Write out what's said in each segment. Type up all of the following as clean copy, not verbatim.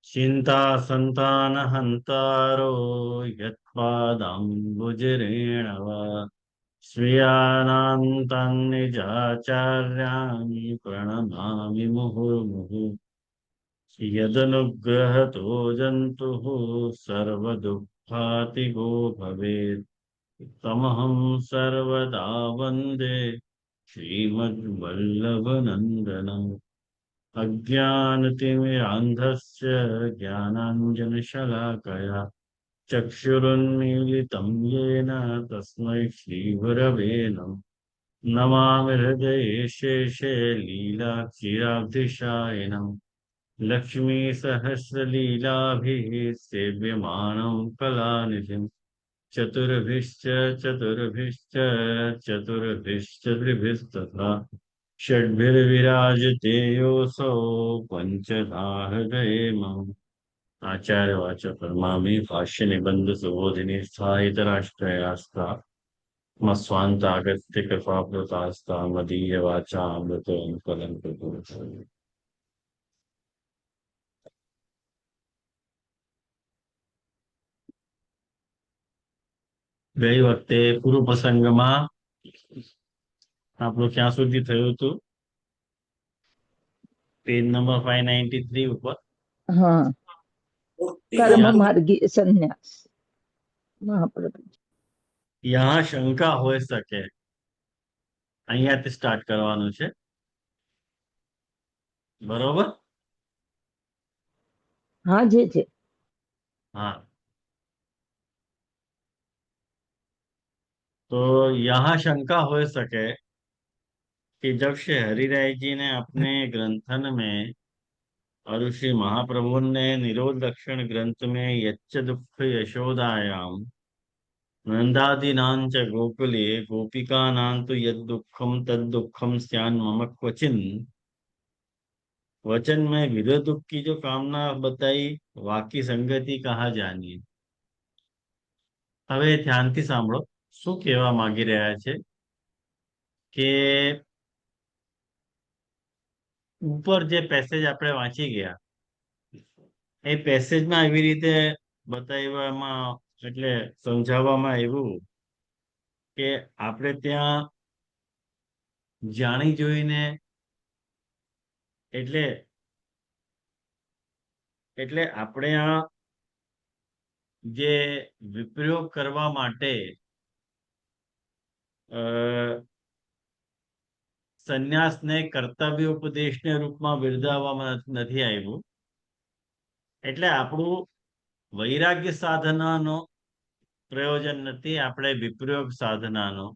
चिंता संतान हंतारो यत्पादाम्बुजरेण वा श्रियानान्तान्निजाचार्याणि प्रणमामि मुहुर्मुहुः यदनुग्रहतो जन्तुः सर्वदुःखातिगो भवेत् तमहं सर्वदा वन्दे श्रीमद्वल्लभनन्दनम् अज्ञानतिमिरान्धस्य ज्ञानाञ्जनशलाकया चक्षुरुन्मीलितं येन तस्मै श्रीगुरवे नमः नमामि हृदये शेषे लीलाक्षीराब्धिशायिनम् लक्ष्मीसहस्रलीलाभिः सेव्यमानं कलानिधिम् चतुर्भिश्च चतुर्भिश्च चतुर्भिश्च त्रिभिस्तथा षड्भिर्विराजते योऽसौ पञ्चधा हृदये मम आचार्यवाच परमामि भाष्य निबंध सुबोधिनी स्थायितराष्ट्रयास्ता मस्वान्तागत्य कृपाप्लुतास्ता मदीय वाचा अमृतोऽनुकलं कुरु ગઈ વખતે પૂર્વ પ્રસંગમાં આપણું ક્યાં સુધી થયું હતું? પેજ નંબર 593 ઉપર. हाँ कर्म मार्गी संन्यास महाप्रभु यहाँ શંકા હોઈ શકે, અહીંયાથી સ્ટાર્ટ કરવાનું છે, બરોબર? हाँ जी जी हाँ, तो यहाँ शंका हो सके कि जब श्री हरिराय जी ने अपने ग्रंथन में और श्री महाप्रभु ने निरोध लक्षण ग्रंथ में यच्च दुख यशोदायाम नंदादीनां च गोकुले गोपिकानां तु यद्दुःखं तद्दुःखं स्यान् मम क्वचिन् वचन में विरह दुख की जो कामना बताई वाकी संगति कहा जानिए। હવે ધ્યાનથી સાંભળો શું કહેવા માંગી રહ્યા છે કે ઉપર જે પેસેજ આપણે વાંચી ગયા એ પેસેજમાં એવી રીતે બતાવવામાં એટલે સમજાવવામાં આવ્યું કે આપણે ત્યાં જાણી જોઈને એટલે એટલે આપણે આ જે વિપ્રયોગ કરવા માટે સંન્યાસને કર્તવ્ય ઉપદેશને રૂપમાં બિરદાવવામાં નથી આવ્યું. એટલે આપણું વૈરાગ્ય સાધનાનો પ્રયોજન નથી, આપણે વિપ્રયોગ સાધનાનો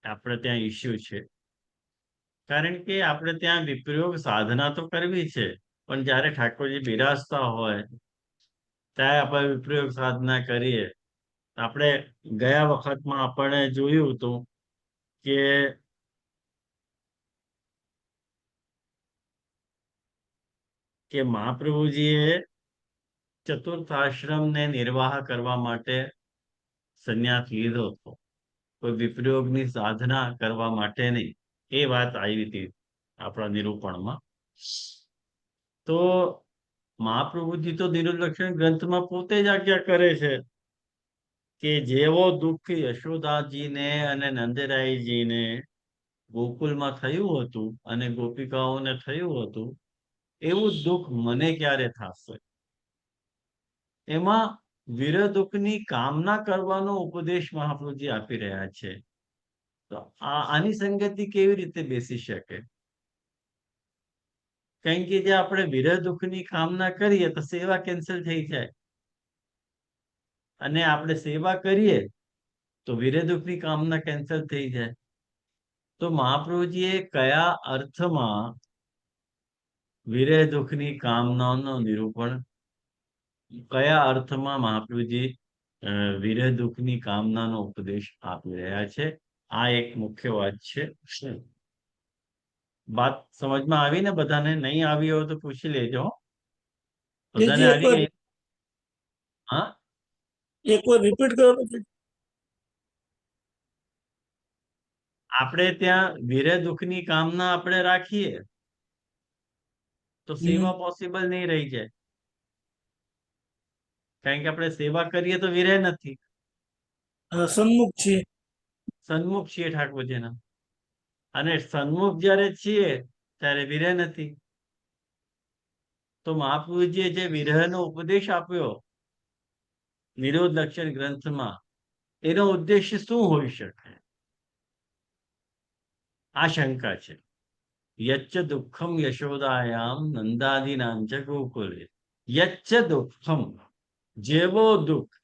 આપણે ત્યાં ઇસ્યુ છે. કારણ કે આપણે ત્યાં વિપ્રયોગ સાધના તો કરવી છે, પણ જ્યારે ઠાકોરજી બિરાજતા હોય ત્યારે આપણે વિપ્રયોગ સાધના કરીએ. આપણે ગયા વખતમાં આપણે જોયું હતું કે મહાપ્રભુજીએ ચતુર્થાશ્રમને નિર્વાહ કરવા માટે સંન્યાસ લીધો હતો, કોઈ વિપ્રયોગની સાધના કરવા માટે નહીં. એ વાત આવી હતી આપણા નિરૂપણમાં. તો મહાપ્રભુજી તો નિરુલક્ષણ ગ્રંથમાં પોતે જ આજ્ઞા કરે છે કે જેવો દુઃખ યશોદાજીને અને નંદરાયજીને ગોકુલમાં થયું હતું અને ગોપિકાઓને થયું હતું એવું દુઃખ મને ક્યારે થશે. એમાં વિરહ દુઃખની કામના કરવાનો ઉપદેશ મહાપ્રભુજી આપી રહ્યા છે. તો આની સંગતિ કેવી રીતે બેસી શકે? કારણ કે જે આપણે વિરહ દુઃખની કામના કરીએ તો સેવા કેન્સલ થઈ જાય, અને આપણે સેવા કરીએ તો વિરહ દુઃખની કામના કેન્સલ થઈ જાય. તો મહાપ્રભુજીએ કયા અર્થમાં વિરહ દુઃખની કામનાનું નિરૂપણ, કયા અર્થમાં મહાપ્રભુજી વિરહ દુઃખની કામનાનો ઉપદેશ આપી રહ્યા છે, આ એક મુખ્ય વાત છે. વાત સમજમાં આવી ને બધાને? નહીં આવી હોય તો પૂછી લેજો. બધાને આવી ગઈ? હા, એક વાર રિપીટ કરો. આપણે ત્યાં વિરહ દુઃખની કામના આપણે રાખીએ તો સેવા પોસિબલ નહીં રહી જાય, કારણ કે આપણે સેવા કરીએ તો વિરહ નથી, સન્મુખ છીએ. સન્મુખ છીએ ઠાકોરજીના, અને સન્મુખ જ્યારે છીએ ત્યારે વિરહ નથી. તો મહાપ્રભુજીએ જે વિરહનો ઉપદેશ આપ્યો નિરોધ લક્ષણ ગ્રંથમાં, એનો ઉદ્દેશ્ય શું હોઈ શકે? આ શંકા છે. યચ્ચ દુઃખમ યશોદાયામ નંદાદીનાં ચ ગોકુલે, યચ્ચ દુઃખમ, જેવો દુઃખ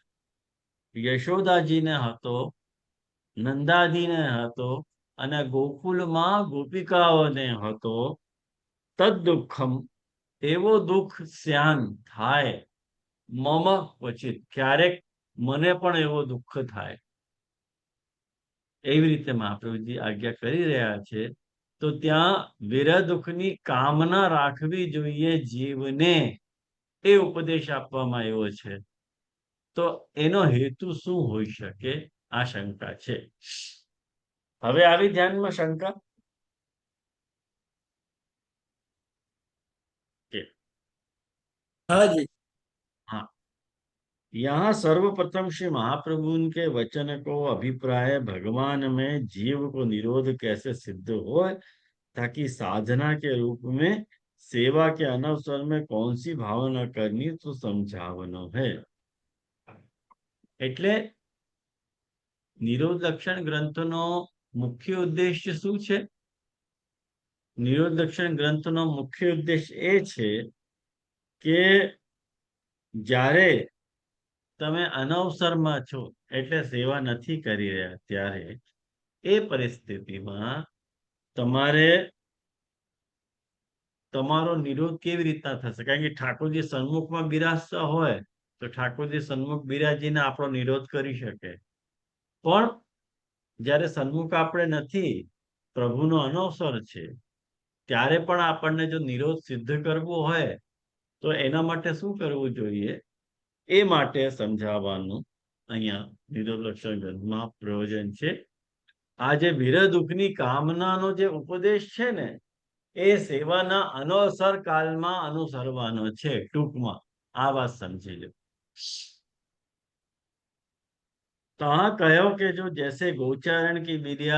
યશોદાજીને હતો, નંદાદીને હતો, અને ગોકુલમાં ગોપિકાઓને હતો, તદ દુઃખમ, એવો દુઃખ સ્યાન થાય, મમ ક્વચિત, ક્યારેક મને પણ એવો દુઃખ થાય. એવી રીતે મહાપ્રભુજી આજ્ઞા કરી રહ્યા છે. તો ત્યાં વિરહ દુઃખની કામના રાખવી જોઈએ જીવને, એ ઉપદેશ આપવામાં આવ્યો છે. તો એનો હેતુ શું હોઈ શકે? આ શંકા છે. હવે આવી ધ્યાનમાં શંકા કે हाँ जी. हाँ, यहाँ सर्वप्रथम श्री महाप्रभु के वचन को अभिप्राय भगवान में जीव को निरोध कैसे सिद्ध हो, ताकि साधना के रूप में सेवा के अनवसर में कौन सी भावना करनी तो समझावनो है. એટલે નિરોધ લક્ષણ ગ્રંથનો મુખ્ય ઉદ્દેશ્ય શું છે? નિરોધ લક્ષણ ગ્રંથનો મુખ્ય ઉદ્દેશ એ છે કે જ્યારે તમે અનવસરમાં છો, એટલે સેવા નથી કરી રહ્યા, ત્યારે એ પરિસ્થિતિમાં તમારે તમારો નિરોધ કેવી રીતના થશે? કારણ કે ઠાકોરજી સન્મુખમાં બિરાજતા હોય તો ઠાકોરજી સન્મુખ બિરાજીને આપણો નિરોધ કરી શકે, પણ જ્યારે સન્મુખ આપણે નથી, પ્રભુનો અનવસર છે, ત્યારે પણ આપણને જો નિરોધ સિદ્ધ કરવો હોય તો એના માટે શું કરવું જોઈએ, એ માટે સમજાવવાનું અહીંયા નિરોધ લક્ષણ ગ્રંથમાં પ્રયોજન છે. આ જે વિરહ દુઃખની કામનાનો જે ઉપદેશ છે ને, એ સેવાના અનવસર કાલમાં અનુસરવાનો છે. ટૂંકમાં આ વાત સમજી લો. तो हाँ कहो कि जो जैसे गोचारण की विद्या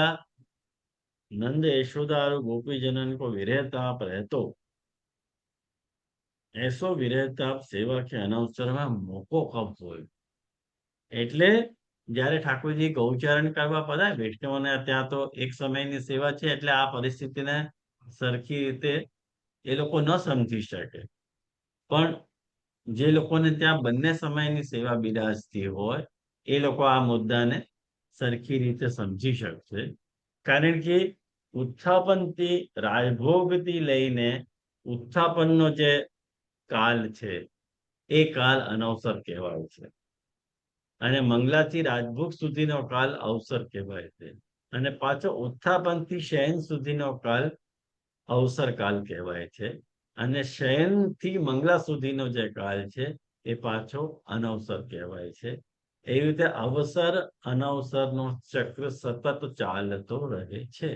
नंद यशोदा और गोपी जनन को विरहताप रहतो, ऐसो विरहताप सेवा के अनवसर में मोको कब हो. એટલે જ્યારે ઠાકોરજી ગૌચરણ કરવા પધારે વૈષ્ણવોને, ત્યાં તો એક સમયની સેવા છે, એટલે આ પરિસ્થિતિને સરખી રીતે એ લોકો ન સમજી શકે, પણ જે લોકોને ત્યાં બંને સમયની સેવા બિરાજતી હોય એ લોકો આ મુદ્દાને સરખી રીતે સમજી શકશે. કારણ કે ઉત્થાપનથી રાજભોગથી લઈને ઉત્થાપનનો જે કાલ છે એ કાલ અનવસર કહેવાય છે, અને મંગલાથી રાજભોગ સુધીનો કાલ અવસર કહેવાય છે, અને પાછો ઉત્થાપનથી શયન સુધીનો કાલ અવસર કાલ કહેવાય છે, અને શયનથી મંગલા સુધીનો જે કાળ છે એ પાછો અનવસર કહેવાય છે. એવી રીતે અવસર અનવસરનો ચક્ર સતત ચાલતો રહે છે.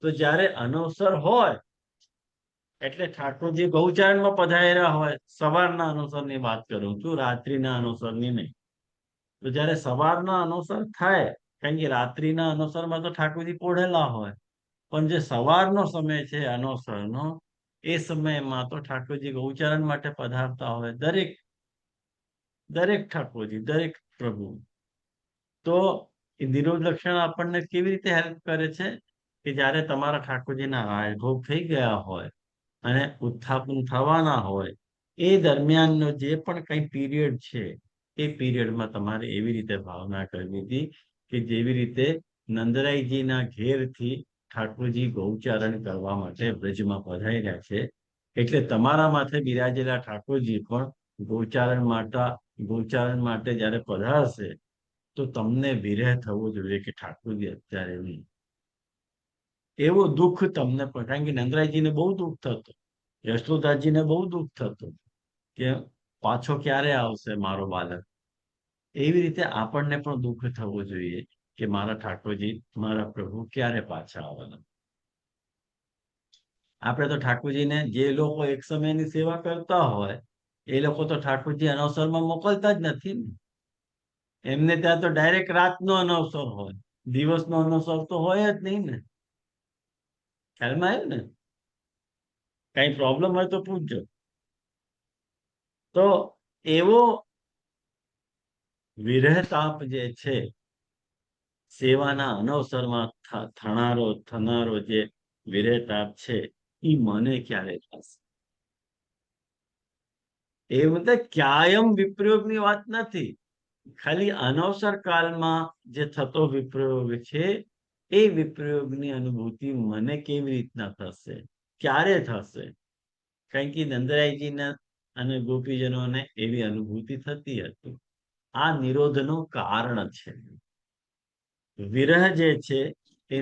તો જ્યારે અનવસર હોય એટલે ઠાકોરજી ગૌચારણમાં પધારેલા હોય, સવારના અનુસરની વાત કરું છું, રાત્રિના અનુસરની નહીં. તો જ્યારે સવારના અનુસર થાય, કારણ કે રાત્રિના અનુસરમાં તો ઠાકોરજી પોઢેલા હોય, પણ જે સવારનો સમય છે અનવસરનો, એ સમયમાં તો ઠાકોરજી ગૌચરણ માટે પધારતા હોય, દરેક ઠાકોરજી, દરેક પ્રભુ. તો એ નિરોધ લક્ષણ આપણને કેવી રીતે હેલ્પ કરે છે કે જ્યારે તમારા ઠાકોરજીના રાજભોગ થઈ ગયા હોય અને ઉત્થાપન થવાના હોય, એ દરમિયાનનો જે પણ કંઈ પીરિયડ છે, એ પીરિયડમાં તમારે એવી રીતે ભાવના કરવી હતી કે જેવી રીતે નંદરાયજીના ઘેરથી ઠાકોરજી ગૌચારણ કરવા માટે બ્રજમાં પધાર્યા છે, એટલે તમારા માથે બિરાજેલા ઠાકોરજી પણ ગૌચારણ માટે જ્યારે પધારશે તો તમને વિરહ થવો જોઈએ કે ઠાકોરજી અત્યારે નહીં. એવો દુઃખ તમને પણ, કારણ કે નંદરાયજીને બહુ દુઃખ થતું, યશોદાજીને બહુ દુઃખ થતું કે પાછો ક્યારે આવશે મારો બાલક. એવી રીતે આપણને પણ દુઃખ થવું જોઈએ કે મારા ઠાકોરજી, મારા પ્રભુ ક્યારે પાછા આવવાના. આપણે તો ઠાકોરજીને જે લોકો એક સમયની સેવા કરતા હોય એ લોકો તો ઠાકોરજી અનવસરમાં મોકલતા જ નથી ને. એમને ત્યાં તો ડાયરેક્ટ રાતનો અનવસર હોય, દિવસનો અનવસર તો હોય જ નહીં ને. ખ્યાલમાં આવ્યું ને? કઈ પ્રોબ્લેમ હોય તો પૂછજો. તો એવો વિરહ તાપ જે છે, સેવાના અનવસરમાં થનારો જે વિરહ તાપ છે, એ મને ક્યારે થશે? એ મતલબ કાયમ વિપ્રયોગની વાત નથી, ખાલી અનવસર કાળમાં જે થતો વિપ્રયોગ છે, એ વિપ્રયોગની અનુભૂતિ મને કેવી રીતના થશે, ક્યારે થશે? કારણ કે નંદરાયજીના અને ગોપીજનોને એવી અનુભૂતિ થતી હતી. આ નિરોધનું કારણ છે. વિરહ જે છે એ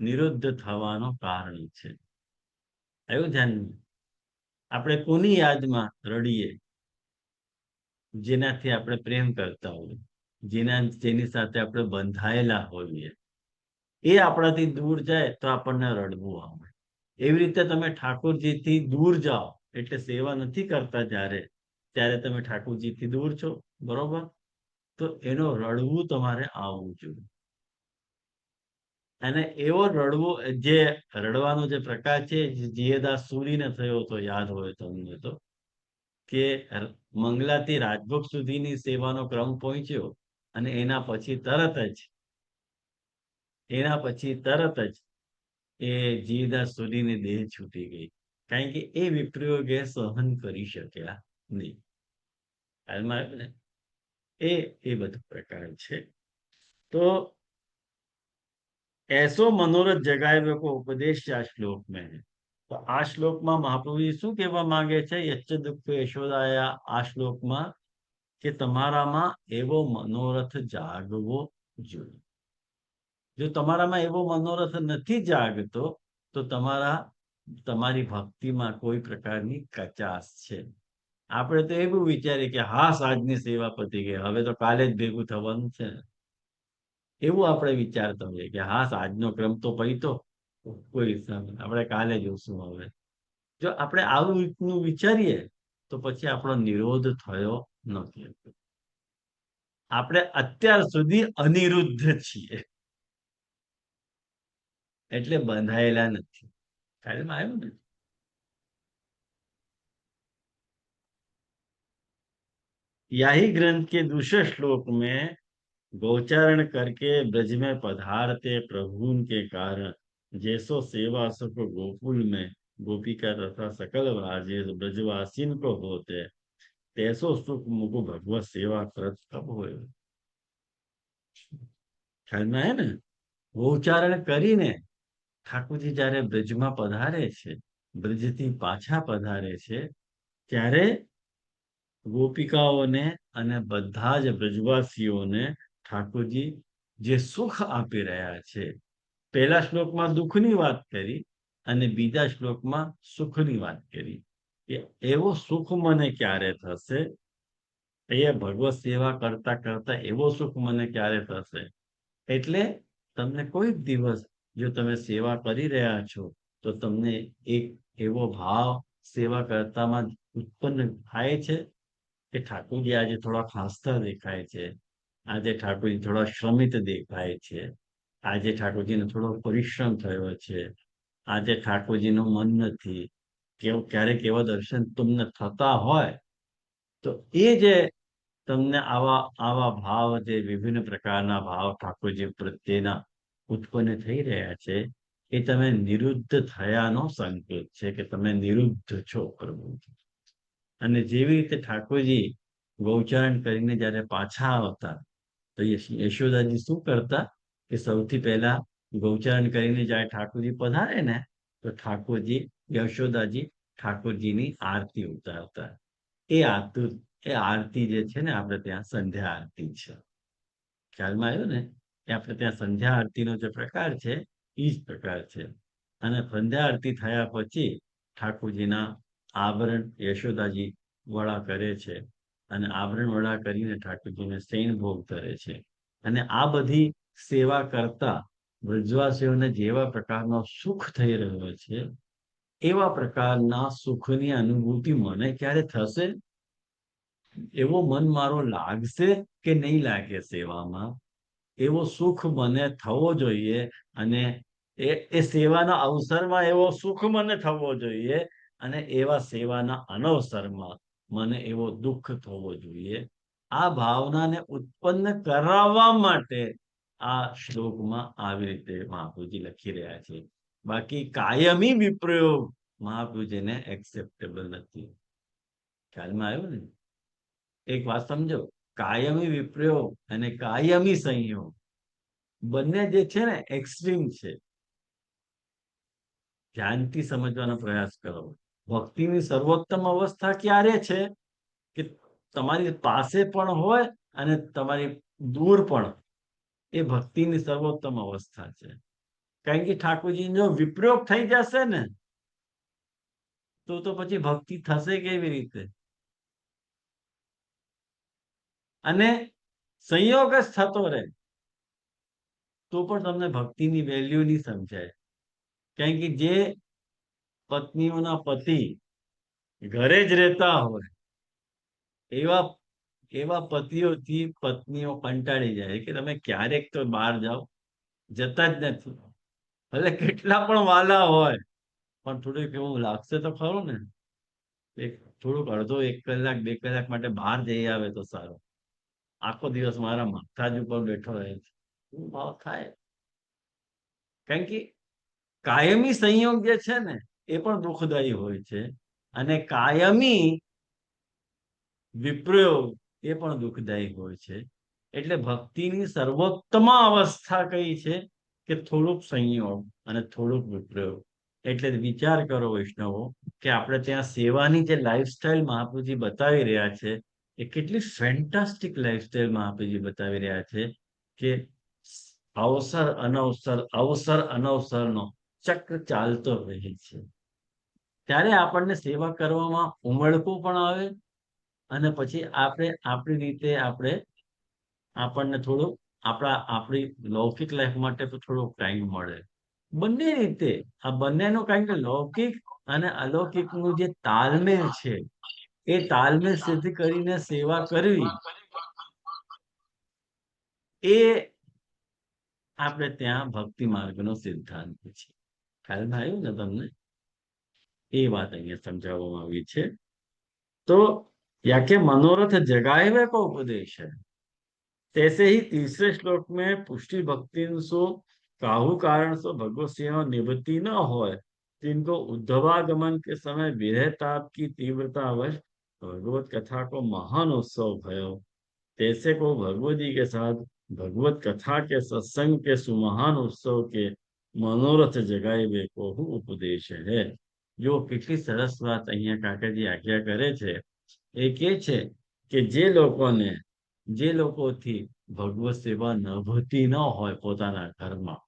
નિરુદ્ધ થવાનું કારણ છે. આવ્યું ધ્યાનમાં? આપણે કોની યાદમાં રડીએ? જેનાથી આપણે પ્રેમ કરતા હોઈએ, જેની સાથે આપણે બંધાયેલા હોઈએ. એ આપણાથી દૂર જાય તો આપણને રડવું આવે. એવી રીતે તમે ઠાકોરજીથી દૂર જાઓ એટલે સેવા નથી કરતા ત્યારે તમે ઠાકોરજીથી દૂર છો, બરોબર? તો એનો રડવું તમારે આવવું જોઈએ. અને એવો રડવાનો જે પ્રકાર છે, જીયદાસ સૂરીને થયો હતો, યાદ હોય તમને તો, કે મંગલાથી રાજભોગ સુધીની સેવાનો ક્રમ પહોંચ્યો અને એના પછી તરત જ એ જીવદાસ સુધીની દેહ છૂટી ગઈ, કારણ કે એ વિપ્રયોગે સહન કરી શક્યા નહીં. હાલમાં ને એ બધું પ્રકાર છે. તો ऐसो मनोरथ जगाए को उपदेश આ શ્લોક મેં. તો આ શ્લોકમાં મહાપ્રભુજી શું કહેવા માંગે છે? યચ્ચ દુઃખ યશોદાયા આ શ્લોકમાં, કે તમારામાં એવો મનોરથ જાગવો જોઈએ. જો તમારામાં એવો મનોરથ નથી જાગતો તો તમારી ભક્તિમાં કોઈ પ્રકારની કચાશ છે. આપણે તો એવું વિચારીએ કે હાસ આજની સેવા પતી ગઈ, હવે તો કાલે જ ભેગું થવાનું છે, એવું આપણે વિચારતા હોઈએ કે હાસ આજનો ક્રમ તો પૈતો, કોઈ આપણે કાલે જોશું. હવે જો આપણે આવું રીતનું વિચારીએ તો પછી આપણો નિરોધ થયો નથી. આપણે અત્યાર સુધી અનિરુદ્ધ છીએ, એટલે બંધાયેલા નથી. ખ્યાલમાં આવ્યું ને? यही ग्रंथ के दूसरे श्लोक में गोचारण करके ब्रज में पधारते प्रभु के कारण जैसो सेवा सुख गोकुल में गोपिका तथा सकल राजेश ब्रजवासीन को होते तैसो सुख मुको भगवत सेवा करत कब हो. ख्याल में है ना? गोचारण કરીને ઠાકોરજી જ્યારે બ્રજમાં પધારે છે, બ્રજથી પાછા પધારે છે, ત્યારે ગોપિકાઓને અને બધા જ બ્રજવાસીઓને ઠાકોરજી જે સુખ આપી રહ્યા છે, પહેલા શ્લોકમાં દુઃખની વાત કરી અને બીજા શ્લોકમાં સુખની વાત કરી, કે એવો સુખ મને ક્યારે થશે? એ ભગવત સેવા કરતા કરતા એવો સુખ મને ક્યારે થશે? એટલે તમને કોઈ દિવસ જો તમે સેવા કરી રહ્યા છો તો તમને એક એવો ભાવ સેવા કરતામાં ઉત્પન્ન થાય છે કે ઠાકોરજી આજે થોડા ખાસ્તા દેખાય છે, આજે ઠાકોરજી થોડા શ્રમિત દેખાય છે, આજે ઠાકોરજીને થોડો પરિશ્રમ થયો છે, આજે ઠાકોરજીનું મન નથી, ક્યારેક એવા દર્શન તમને થતા હોય તો એ જે તમને આવા ભાવ, જે વિભિન્ન પ્રકારના ભાવ ઠાકોરજી પ્રત્યેના ઉત્પન્ન થઈ રહ્યા છે, એ તમે નિરુદ્ધ થયાનો સંકેત છે, કે તમે નિરુદ્ધ છો પ્રભુજી. અને જેવી રીતે ઠાકોરજી ગૌચરણ કરીને જ્યારે પાછા આવતા તો યશોદાજી શું કરતા કે સૌથી પહેલા ગૌચરણ કરીને જ્યારે ઠાકોરજી પધારે ને તો યશોદાજી ઠાકોરજીની આરતી ઉતારતા. એ આરતી જે છે ને, આપણે ત્યાં સંધ્યા આરતી છે. ખ્યાલમાં આવ્યું ને? કે આપણે ત્યાં સંધ્યા આરતીનો જે પ્રકાર છે એ જ પ્રકાર છે. અને સંધ્યા આરતી થયા પછી ઠાકોરજીના આવરણ યશોદાજી વડા કરે છે, અને આવરણ વડા કરીને ઠાકોરજીને શયન ભોગ ધરે છે. અને આ બધી સેવા કરતા બ્રજવાસીઓને જેવા પ્રકારનો સુખ થઈ રહ્યો છે, એવા પ્રકારના સુખની અનુભૂતિ મને ક્યારે થશે, એવો મન મારો લાગશે કે નહીં લાગે સેવામાં, એવો સુખ મને થવો જોઈએ, અને એ સેવાના અવસરમાં એવો સુખ મને થવો જોઈએ, અને એવા સેવાના અનવસરમાં મને એવો દુઃખ થવો જોઈએ. આ ભાવનાને ઉત્પન્ન કરાવવા માટે આ શ્લોકમાં આવી રીતે મહાપ્રભુજી લખી રહ્યા છે. બાકી કાયમી વિપ્રયોગ મહાપ્રભુજીને એક્સેપ્ટેબલ નથી. ખ્યાલમાં આવ્યું ને? એક વાત સમજો, કાયમી વિપ્રયોગ અને કાયમી સંયોગ બંને જે છે ને એક્સ્ટ્રીમ છે. ધ્યાનથી સમજવાનો પ્રયાસ કરો. ભક્તિની સર્વોત્તમ અવસ્થા ક્યારે છે કે તમારી પાસે પણ હોય અને તમારી દૂર પણ. એ ભક્તિની સર્વોત્તમ અવસ્થા છે. કારણ કે ઠાકોરજી જો વિપ્રયોગ થઈ જશે ને તો પછી ભક્તિ થશે કેવી રીતે? અને સંયોગ જ થતો રહે તો પણ તમને ભક્તિની વેલ્યુ નહીં સમજાય. કારણ કે જે પત્નીઓના પતિ ઘરે જ રહેતા હોય એવા એવા પતિઓથી પત્નીઓ કંટાળી જાય કે તમે ક્યારેક તો બહાર જાઓ, જતા જ નથી. ભલે કેટલા પણ વાલા હોય પણ થોડુંક એવું લાગશે તો ખરું ને, થોડુંક અડધો 1 કલાક 2 કલાક માટે બહાર જઈ આવે તો સારું. આખો દિવસ મારા માથા જ ઉપર બેઠો રહે છે, શું ભાવ થાય? કારણ કે કાયમી સંયોગ જે છે ને એ પણ દુઃખદાયી હોય છે, અને કાયમી વિપ્રયોગ એ પણ દુઃખદાયી હોય છે. એટલે ભક્તિની સર્વોત્તમ અવસ્થા કઈ છે કે થોડુંક સંયોગ અને થોડુંક વિપ્રયોગ. એટલે વિચાર કરો વૈષ્ણવો કે આપણે ત્યાં સેવાની જે લાઈફસ્ટાઈલ મહાપ્રભુજી બતાવી રહ્યા છે એ કેટલી ફેન્ટાસ્ટિક લાઈફસ્ટાઈલ મહાપ્રભુજી બતાવી રહ્યા છે કે અવસર અનવસરનો ચક્ર ચાલતો રહે છે. ત્યારે આપણને સેવા કરવામાં ઉમળકું પણ આવે, અને પછી આપણે આપણી રીતે આપણને થોડું આપણી લૌકિક લાઈફ માટે થોડોક ટાઈમ મળે. બંને રીતે આ બંનેનું કારણ કે લૌકિક અને અલૌકિકનું જે તાલમેલ છે એ તાલમેલ સિદ્ધ કરીને સેવા કરવી એ આપણે ત્યાં ભક્તિ માર્ગનો સિદ્ધાંત છે. ખ્યાલમાં આવ્યું ને તમને? એ વાત અહીંયા સમજાવવામાં આવી છે. तो याके मनोरथ जगाए हुए को उपदेश है। तैसे ही तीसरे श्लोक में पुष्टि भक्ति सो काहू कारण सो भगवत सेवा निवृत्ति न हो, जिनको उद्धवागमन के समय विरह ताप की तीव्रता अवश भगवत कथा को महान उत्सव भयो, तैसे को भगवत जी के साथ भगवत कथा के सत्संग के सुमहान उत्सव के मनोरथ जगाए हुए को उपदेश है. जो કેટલી સરસ વાત અહીંયા કાકાજી આજ્ઞા કરે છે. એ કે છે કે જે લોકોથી ભગવત સેવા નભતી ન હોય પોતાના ઘરમાં,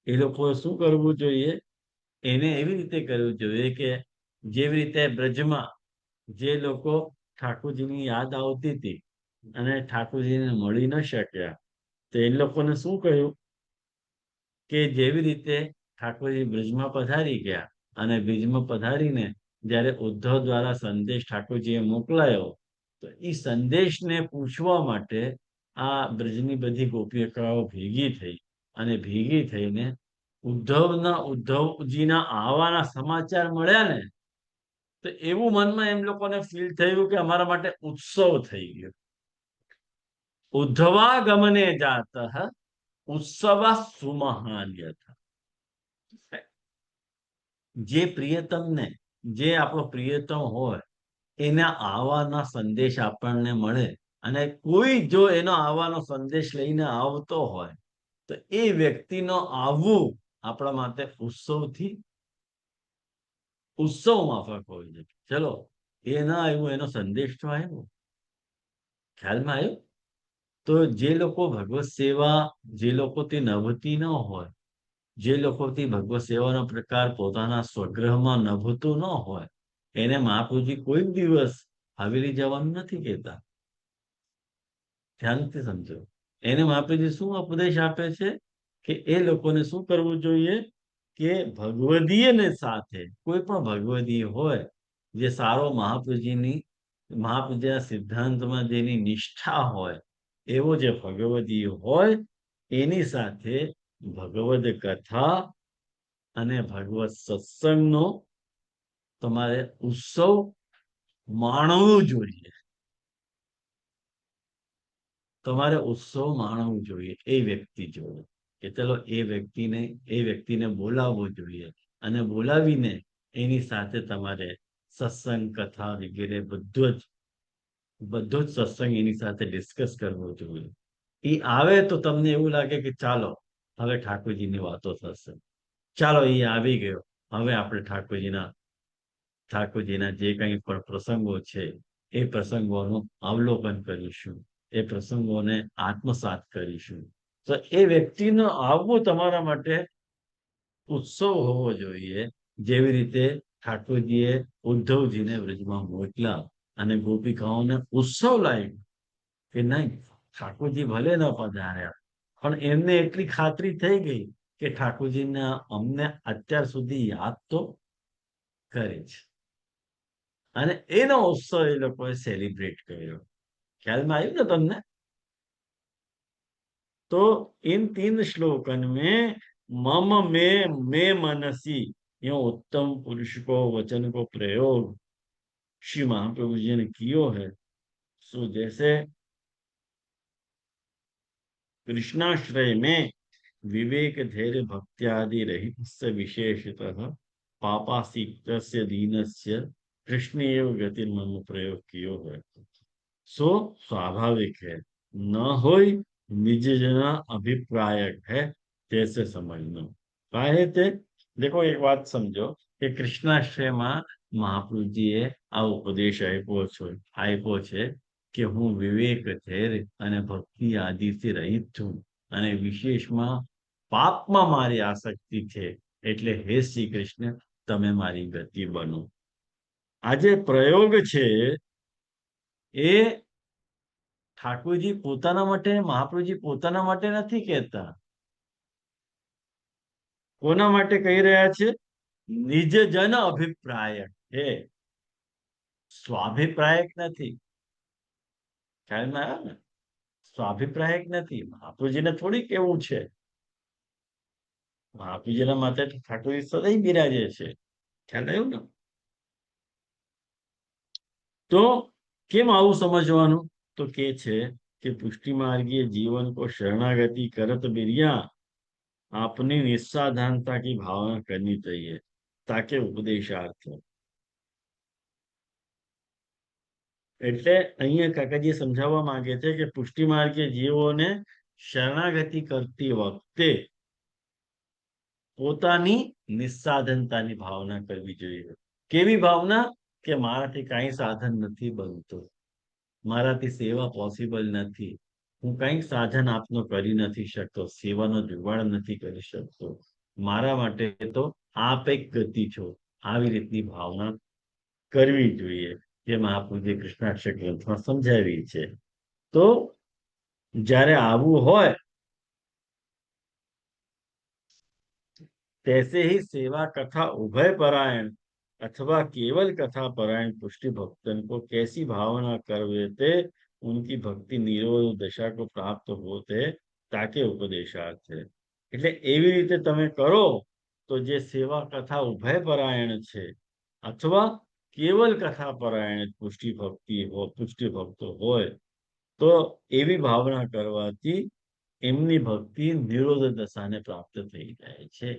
એ લોકોએ શું કરવું જોઈએ? એને એવી રીતે કરવું જોઈએ કે જેવી રીતે બ્રજમાં જે લોકો ઠાકોરજીની યાદ આવતી હતી અને ઠાકોરજીને મળી ન શક્યા, તો એ લોકોને શું કહ્યું કે જેવી રીતે ઠાકોરજી બ્રજમાં પધારી ગયા અને બ્રિજમાં પધારીને જ્યારે ઉદ્ધવ દ્વારા સંદેશ ઠાકોરજીએ મોકલાયો, તો એ સંદેશને પૂછવા માટે આ બ્રજની બધી ગોપિકાઓ ભેગી થઈ અને ભેગી થઈને ઉદ્ધવજીના આવવાના સમાચાર મળ્યા ને, તો એવું મનમાં એમ લોકોને ફીલ થયું કે અમારા માટે ઉત્સવ થઈ ગયો. ઉદ્ધવાગમને જાત ઉત્સવ સુમહાન્યથ. જે પ્રિયતમને, જે આપણો પ્રિયતમ હોય એના આવવાના સંદેશ આપણને મળે, અને કોઈ જો એનો આવવાનો સંદેશ લઈને આવતો હોય તો એ વ્યક્તિનો આવવું આપણા માટે ઉત્સવ માફક હોય છે. ચલો, એ ના આવ્યું, એનો સંદેશ તો આવ્યો. ખ્યાલમાં આવ્યું? તો જે લોકો ભગવત સેવા, જે લોકોથી નભતી ન હોય, જે લોકોથી ભગવત સેવાનો પ્રકાર પોતાના સ્વગ્રહમાં નભતું ન હોય, એને મહાપ્રભુજી કોઈ દિવસ હવેલી જવાનું નથી કહેતા. ધ્યાનથી સમજો. એને મહાપ્રભુજી શું ઉપદેશ આપે છે કે એ લોકોને શું કરવું જોઈએ? કે ભગવદીય સાથે કોઈ પણ ભગવદીય હોય જે સારો મહાપૂજ્યના સિદ્ધાંતમાં જેની નિષ્ઠા હોય એવો જે ભગવદીય હોય એની સાથે ભગવદ કથા અને ભગવત સત્સંગનો તમારે ઉત્સવ માણવું જોઈએ. તમારે ઉત્સવ માણવું જોઈએ એ વ્યક્તિ જોડે કે ચલો એ વ્યક્તિને બોલાવવો જોઈએ અને બોલાવીને એની સાથે તમારે સત્સંગ કથા વગેરે બધો જ સત્સંગ એની સાથે ડિસ્કસ કરવો જોઈએ. એ આવે તો તમને એવું લાગે કે ચાલો હવે ઠાકોરજીની વાતો થશે, ચાલો એ આવી ગયો, હવે આપણે ઠાકોરજીના જે કંઈ પણ પ્રસંગો છે એ પ્રસંગોનું અવલોકન કરીશું, એ પ્રસંગોને આત્મસાત કરીશું. તો એ વ્યક્તિનો આવવું તમારા માટે ઉત્સવ હોવો જોઈએ. જેવી રીતે ઠાકોરજીએ ઉદ્ધવજીને વ્રજમાં મોકલા અને ગોપિકાઓને ઉત્સવ લાગ્યો કે નહીં, ઠાકોરજી ભલે ન પધાર્યા પણ એમને એટલી ખાતરી થઈ ગઈ કે ઠાકોરજીને અમને અત્યાર સુધી યાદ તો કરે છે. અને એનો ઉત્સવ એ લોકોએ સેલિબ્રેટ કર્યો. ખ્યાલમાં આવ્યું ને તમને? तो इन 3 श्लोकन में मम में मनसी यो उत्तम पुरुष को वचन को प्रयोग श्री महाप्रभु जी ने कियो है. सो जैसे कृष्णाश्रय में विवेक धैर्य भक्त्यादि रहित विशेषतः पापासीक्तस्य दीनस्य कृष्ण एव गति मम प्रयोग कियो है. सो स्वाभाविक है, न होय निज जना अभिप्रायक है जैसे समझना. काहे ते देखो एक बात समझो कि कृष्णाश्रयમાં મહાપ્રભુજીએ આ ઉપદેશ આપ્યો છે કે હું વિવેક ધૈર્ય અને ભક્તિ આદિથી રહિત છું અને વિશેષમાં પાપમાં મારી આસક્તિ છે, એટલે હે શ્રી કૃષ્ણ તમે મારી ગતિ બનો. આ જે પ્રયોગ છે એ ઠાકોરજી પોતાના માટે, મહાપ્રભુજી પોતાના માટે નથી કહેતા. કોના માટે કહી રહ્યા છે? નિજ જન અભિપ્રાયક છે, સ્વાભિપ્રાયક નથી. ખ્યાલમાં આવ્યો ને? સ્વાભિપ્રાયક નથી. મહાપ્રભુજીને થોડી કેવું છે, મહાપ્રભુજીના માથે ઠાકોરજી સદૈવ બિરાજે છે. ખ્યાલ આવ્યો ને? તો કેમ આવું સમજવાનું? તો કે છે कि पुष्टि मार्गीय जीवन को शरणागति करत बिरिया अपनी निस्साधारणता की भावना करनी चाहिए ताकि उपदेशार्थ. એટલે અહીંયા કાકાજી સમજાવવા માંગે છે કે પુષ્ટિ માર્ગીય જીવોને શરણાગતિ કરતી વખતે પોતાની નિસ્સાધનતાની ભાવના કરવી જોઈએ. કેવી ભાવના? કે મારાથી કાંઈ સાધન નથી બનતું, મારાથી સેવા પોસિબલ નથી, હું કંઈક સાધન આપનો કરી નથી શકતો, સેવાનો જુગાડ નથી કરી શકતો, મારા માટે તો આપ એક ગતિ છો, આવી રીતની ભાવના કરવી જોઈએ, જે મહાપ્રભુજી કૃષ્ણાક્ષર ગ્રંથમાં સમજાવી છે. તો જ્યારે આવું હોય तैसे ही सेवा कथा उभय परायण अथवा केवल कथा परायण पुष्टि भक्तन को कैसी भावना करवेते उनकी भक्ति निरोध दशा को प्राप्त होते ताके उपदेशार्थ है. એટલે એવી રીતે તમે કરો તો જે સેવા કથા ઉભય પરાયણ છે અથવા કેવલ કથા પરાયણ પુષ્ટિ ભક્તો હોય તો એવી ભાવના કરવાથી એમની ભક્તિ નિરોધ દશાને પ્રાપ્ત થઈ જાય છે.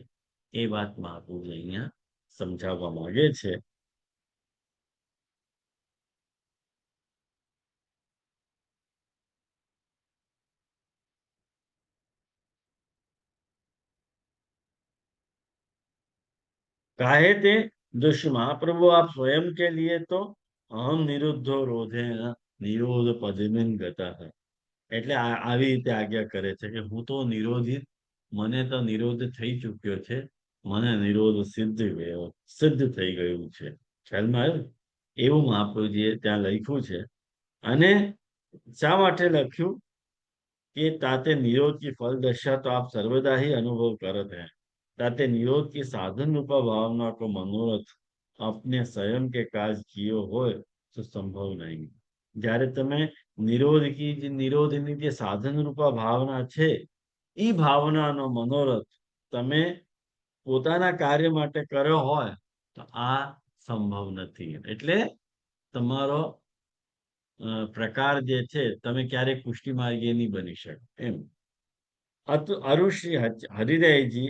એ વાત મહાપ્રભુ અહીંયા સમજાવવા માંગે છે. काहे ते जो श्री महाप्रभु आप स्वयं के लिए तो अहम निरुद्धो रोधे निरोध पदमिन गता है. એટલે આવી રીતે આજ્ઞા કરે છે કે હું તો નિરોધિત, મને તો નિરોધ થઈ ચૂક્યો છે, મને નિરોધ સિદ્ધ થઈ ગયું છે. ખ્યાલમાં આવ્યું? એવું મહાપ્રભુજીએ ત્યાં લખ્યું છે. અને શા માટે લખ્યું? કે તાતે નિરોધ की फल दशा तो आप सर्वदा ही अनुभव करत हैं. ताते निरोध की साधन रूपा भावना को मनोरथ अपने स्वयं के काज कियो होय तो संभव नहीं। જ્યારે તમે નિરોધની જે સાધન રૂપા ભાવના છે એ ભાવનાનો મનોરથ તમે પોતાના કાર્ય માટે કર્યો હોય તો આ સંભવ નથી। એટલે તમારો પ્રકાર જે છે તમે ક્યારેક પુષ્ટિ માર્ગીય નહીં બની શકો એમ। अरुषि हरिदय जी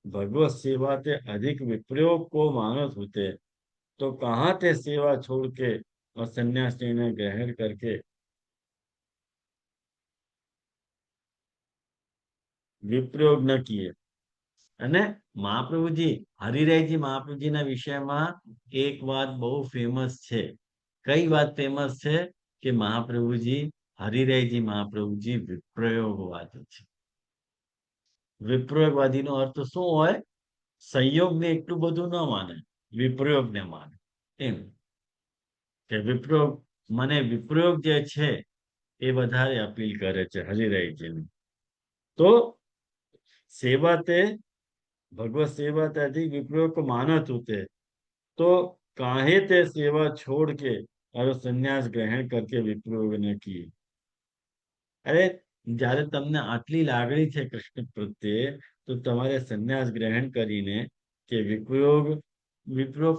भगवत सेवा ते अधिक विप्रयोग को मानत होते तो कहाँ ते सेवा छोड़ के और संन्यास निर्णय ग्रहण करके વિપ્રયોગ ન કિए। અને મહાપ્રભુજી હરિરાયજી મહાપ્રભુજીના વિષયમાં એક વાત બહુ ફેમસ છે। કઈ વાત ફેમસ છે કે મહાપ્રભુજી હરિરાયજી મહાપ્રભુજી વિપ્રયોગવાદી છે। વિપ્રયોગવાદીનો અર્થ શું હોય? સંયોગને એટલું બધું ન માને, વિપ્રયોગને માને એમ કે વિપ્રયોગ જે છે એ વધારે અપીલ કરે છે હરિરાયજીની। તો सेवा ते भगवत सेवा ते अधिक विप्रयोग को मानत होते तो काहे ते सेवा छोड़ के और संन्यास ग्रहण करके विप्रयोग न किए। अरे જ્યારે તમને આટલી લાગણી છે કૃષ્ણ પ્રત્યે તો તમારે સંન્યાસ ગ્રહણ કરીને કે વિપ્રયોગ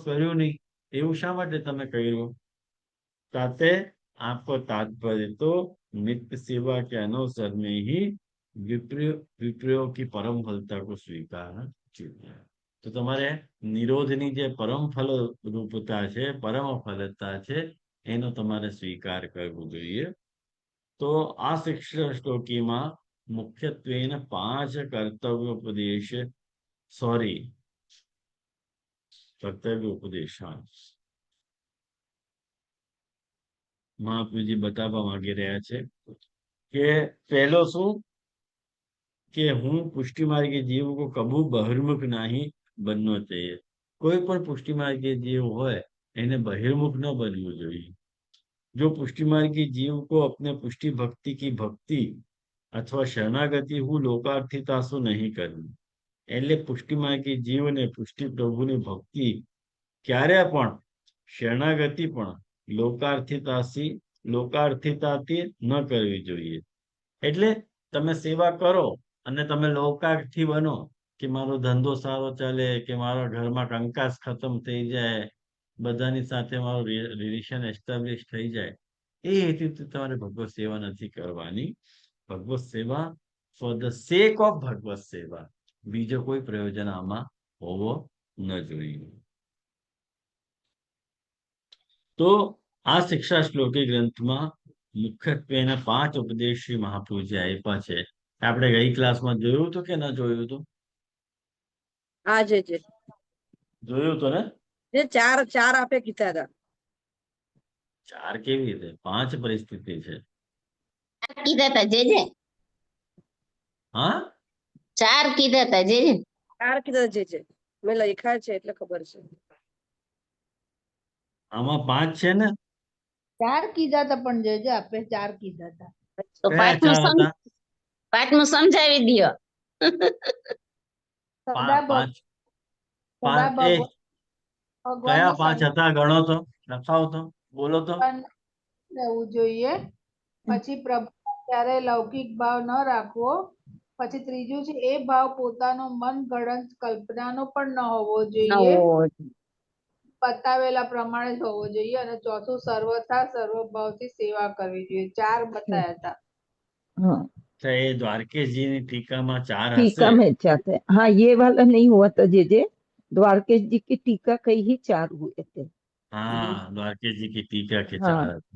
કર્યું નહીં એવું શા માટે તમે કર્યું? ताते आपको तात्पर्य तो नित्य सेवा के अवसर में ही विप्रयोग की परम फलता को स्वीकार चाहिए। तो તમારે નિરોધની જે પરમ ફલ રૂપતા છે પરમ ફલતા છે એનો તમારે સ્વીકાર કરવો જોઈએ। તો આ શિક્ષણ શ્લોકીમાં મુખ્યત્વે 5 કર્તવ્ય ઉપદેશાંશ મહાપ્રભુજી બતાવવા માંગી રહ્યા છે કે પહેલો શું કે હું પુષ્ટિમાર્ગી જીવ को कबू बहिर्मुख नहीं बनना चाहिए। कोई પણ પુષ્ટિમાર્ગી જીવ હોય એને બહિર્मुख ન બનવું જોઈએ। जो पुष्टिमार्गी जीव को अपने पुष्टि भक्ति की भक्ति अथवा शरणागति હું લોકાર્થિતા શું નહીં કરવી। એટલે પુષ્ટિમાર્ગી જીવને પુષ્ટિ પ્રભુની ભક્તિ ક્યારે પણ શરણાગતિ પણ લોકાર્થિતાથી ન કરવી જોઈએ। એટલે તમે સેવા કરો અને તમે લોકાર્થી બનો કે મારો ધંધો સારો ચાલે કે મારા ઘરમાં કંકાસ ખતમ થઈ જાય બધાની સાથે મારું રિલેશન એસ્ટાબ્લિશ થઈ જાય એ હેતુથી તમારે ભગવત સેવા નથી કરવાની। ભગવત સેવા ફોર ધ સેક ઓફ ભગવત સેવા, બીજો કોઈ પ્રયોજન આમાં હોવો ન જોઈએ। તો આ શિક્ષા શ્લોકી ગ્રંથમાં મુખ્યત્વે 5 ઉપદેશ શ્રી મહાપ્રભુજી આપ્યા છે। આપણે ગઈ ક્લાસમાં જોયું હતું કે ન જોયું હતું? હા જે જોયું હતું ને? જે ચાર આપે કીધા હતા। 4 કેવી રીતે? 5 પરિસ્થિતિ છે। કીધા હતા જે હા 4 કીધા હતા જે 4 કીધા જે મેં લખ્યા છે એટલે ખબર છે। આમાં 5 છે ને? 4 કીધા હતા પણ જે આપે 4 કીધા હતા। તો કયા 4 હતા? પાંચમું સમજાવી દ્યો। સદા 5 સદા 5 એ કયા ભગવાનને 5 હતા? ગણો તો, લખાવો તો, બોલો તો। રહેવું જોઈએ, પછી પ્રભુ ત્યારે લૌકિક ભાવ ન રાખવો, પછી ત્રીજું છે એ ભાવ પોતાનો મન ગણત કલ્પનાનો પણ ન હોવો જોઈએ, બતાવેલા પ્રમાણે જ હોવો જોઈએ, અને ચોથું સર્વથા સર્વભાવથી સેવા કરવી જોઈએ। 4 બતાયા હતા। हाँ तो ये द्वारकेश जी की टीका में 4 टीका हसे। में चाहते हैं। हाँ ये वाला नहीं हुआ था जे द्वारकेश जी की टीका कई ही 4 हुए थे। हाँ द्वारकेश जी की टीका के हाँ 4 हसे।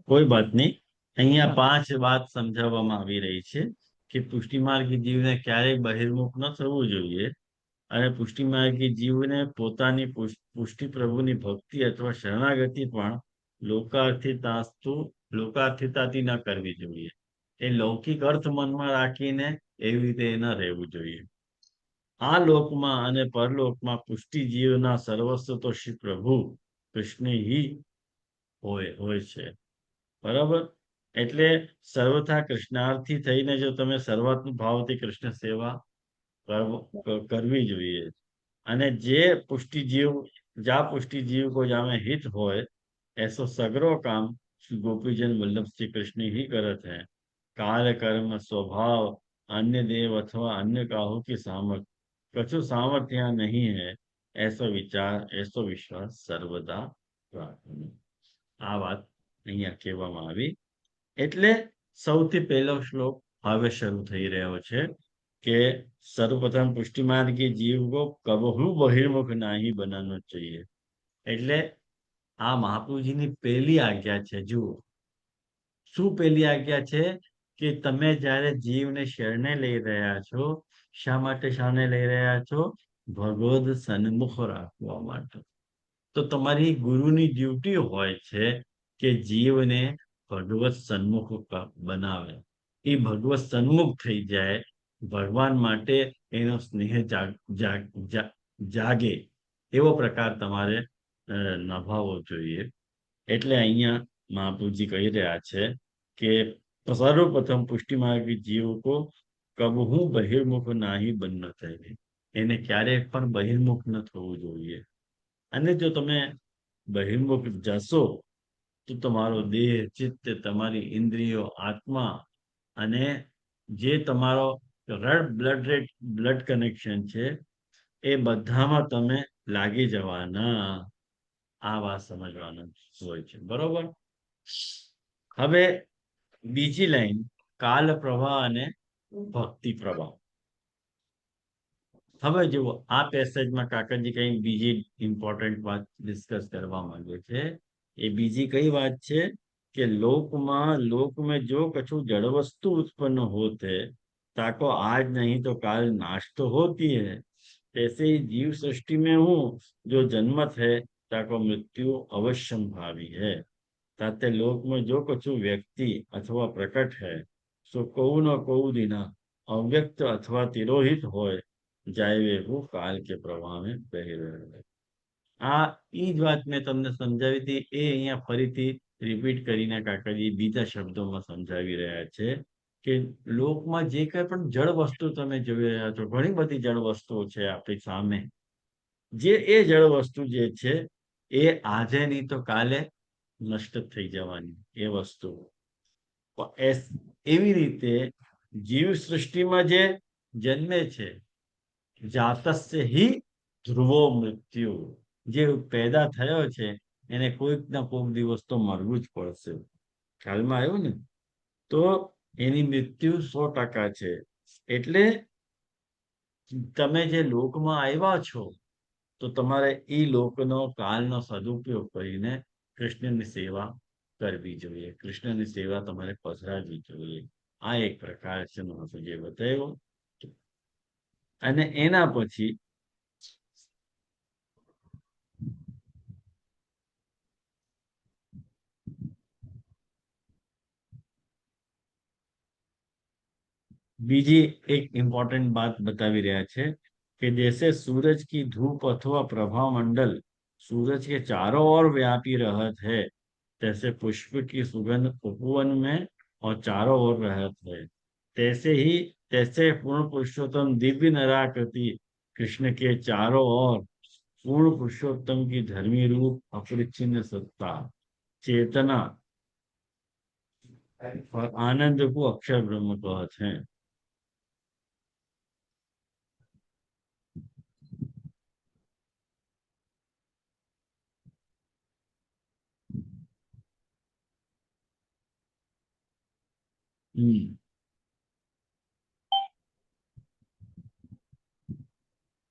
कोई बात नहीं। અહીંયા हाँ 5 વાત સમજાવવામાં આવી રહી છે કે પુષ્ટિમાર્ગી જીવને ક્યારેય બહિર્મુખ ન થવું જોઈએ અને પુષ્ટિમાર્ગી જીવને પોતાની પુષ્ટિ પ્રભુની ભક્તિ અથવા શરણાગતિ પણ લોકાર્થિતાથી ન કરવી જોઈએ। એ લૌકિક અર્થ મનમાં રાખીને એવી રીતે ન રહેવું જોઈએ। આ લોકમાં અને પરલોકમાં પુષ્ટિ જીવના સર્વસ્વ તો શ્રી પ્રભુ કૃષ્ણ ही હોય છે। બરાબર? એટલે સર્વથા કૃષ્ણાર્થી થઈને જો તમે સર્વાત્મ ભાવથી કૃષ્ણ સેવા કરવી જોઈએ. અને જે પુષ્ટિજીવ જા પુષ્ટિजीव को जामे हित होय ऐसो सगरो काम श्री गोपीजन वल्लभ श्री कृष्ण ही करत हैं। काल कर्म स्वभाव अन्य देव अथवा अन्य काहू की सामर्थ कछु सामर्थ्य यहाँ नहीं है ऐसा विचार ऐसो विश्वास सर्वदा રાખવું. આ વાત અહીંયા કહેવામાં આવી. એટલે સૌથી પહેલો શ્લોક હવે શરૂ થઈ રહ્યો છે કે સર્વપ્રથમ પુષ્ટિ માર્ગી જીવ को कबहू बहिर्मुख नहीं बनाना चाहिए. એટલે આ મહાપ્રભુજીની પહેલી આજ્ઞા છે. જુઓ શું પહેલી આજ્ઞા છે કે તમે જ્યારે જીવને શરણે લઈ રહ્યા છો, શા માટે શરણે લઈ રહ્યા છો? ભગવદ સન્મુખ રાખવા માટે. તો તમારી ગુરુની ડ્યુટી હોય છે કે જીવને ભગવત સન્મુખ બનાવે. એ ભગવત સન્મુખ થઈ જાય, ભગવાન માટે એનો સ્નેહ જાગે એવો પ્રકાર તમારે નભાવવો જોઈએ. એટલે અહીંયા મહાપ્રભુજી કહી રહ્યા છે કે સર્વપ્રથમ પુષ્ટિ માર્ગી જીવ કો કબહુ બહિર્મુખ નાહી બનના ચાહીએ. એને ક્યારેય પણ બહિર્મુખ ન થવું જોઈએ. અને જો તમે બહિર્મુખ જશો તો તમારો દેહ, ચિત્ત, તમારી ઇન્દ્રિયો, આત્મા અને જે તમારો બ્લડ કનેક્શન છે એ બધામાં તમે લાગી જવાના. આ વાત સમજવાના હોય છે. બરોબર. હવે બીજી લાઈન કાલ પ્રવાહ અને ભક્તિ પ્રવાહ. હવે જુઓ આ પેસેજમાં કાકાજી કઈ બીજી ઇમ્પોર્ટન્ટ વાત ડિસ્કસ કરવા માંગે છે. એ બીજી કઈ વાત છે કે लोक में जो कछु जड़ वस्तु उत्पन्न होते ताको आज नहीं तो काल नाश तो होती है, ऐसे ही जीव सृष्टि में हूँ जो जन्मत है ताको मृत्यु अवश्यम भावी है. ताते लोक में जो कछु व्यक्ति अथवा प्रकट है सो कऊ न कऊ दिना अव्यक्त अथवा तिरोहित होय जाए वो काल के प्रवाह में बही रहे. આ ઈ જ વાત મેં તમને સમજાવી હતી એ અહીંયા ફરીથી રિપીટ કરીને કાકાજી બીજા શબ્દોમાં સમજાવી રહ્યા છે કે લોકમાં જે કઈ પણ જળ વસ્તુ તમે જોઈ રહ્યા છો, ઘણી બધી જળ વસ્તુઓ છે આપણી સામે. જે એ જળ વસ્તુ જે છે એ આજે નહીં તો કાલે નષ્ટ થઈ જવાની એ વસ્તુ. એવી રીતે જીવ સૃષ્ટિમાં જે જન્મે છે જાતસ્ય હિ ધ્રુવો મૃત્યુ. જે પેદા થયો છે એને કોઈક ના કોઈક દિવસ તો મરવું જ પડશે. ખ્યાલમાં આવ્યું ને? તો એની મૃત્યુ 100% છે. એટલે તમે જે લોકમાં આવ્યા છો તો તમારે એ લોકનો કાલનો સદુપયોગ કરીને કૃષ્ણની સેવા કરવી જોઈએ. કૃષ્ણની સેવા તમારે પધરાવવી જોઈએ. આ એક પ્રકાર છે મહાપ્રભુજીએ બતાવ્યો. અને એના પછી बीजी एक इंपॉर्टेंट बात बतावी रहा है कि जैसे सूरज की धूप अथवा प्रभा मंडल सूरज के चारों ओर व्यापी रहत है, तैसे पुष्प की सुगंध उपवन में और चारों ओर रहत है, तैसे पूर्ण पुरुषोत्तम दिव्य नराकृति कृष्ण के चारों ओर पूर्ण पुरुषोत्तम की धर्मी रूप अपरिच्छिन्न सत्ता चेतना और आनंद को अक्षर ब्रह्म कहते हैं.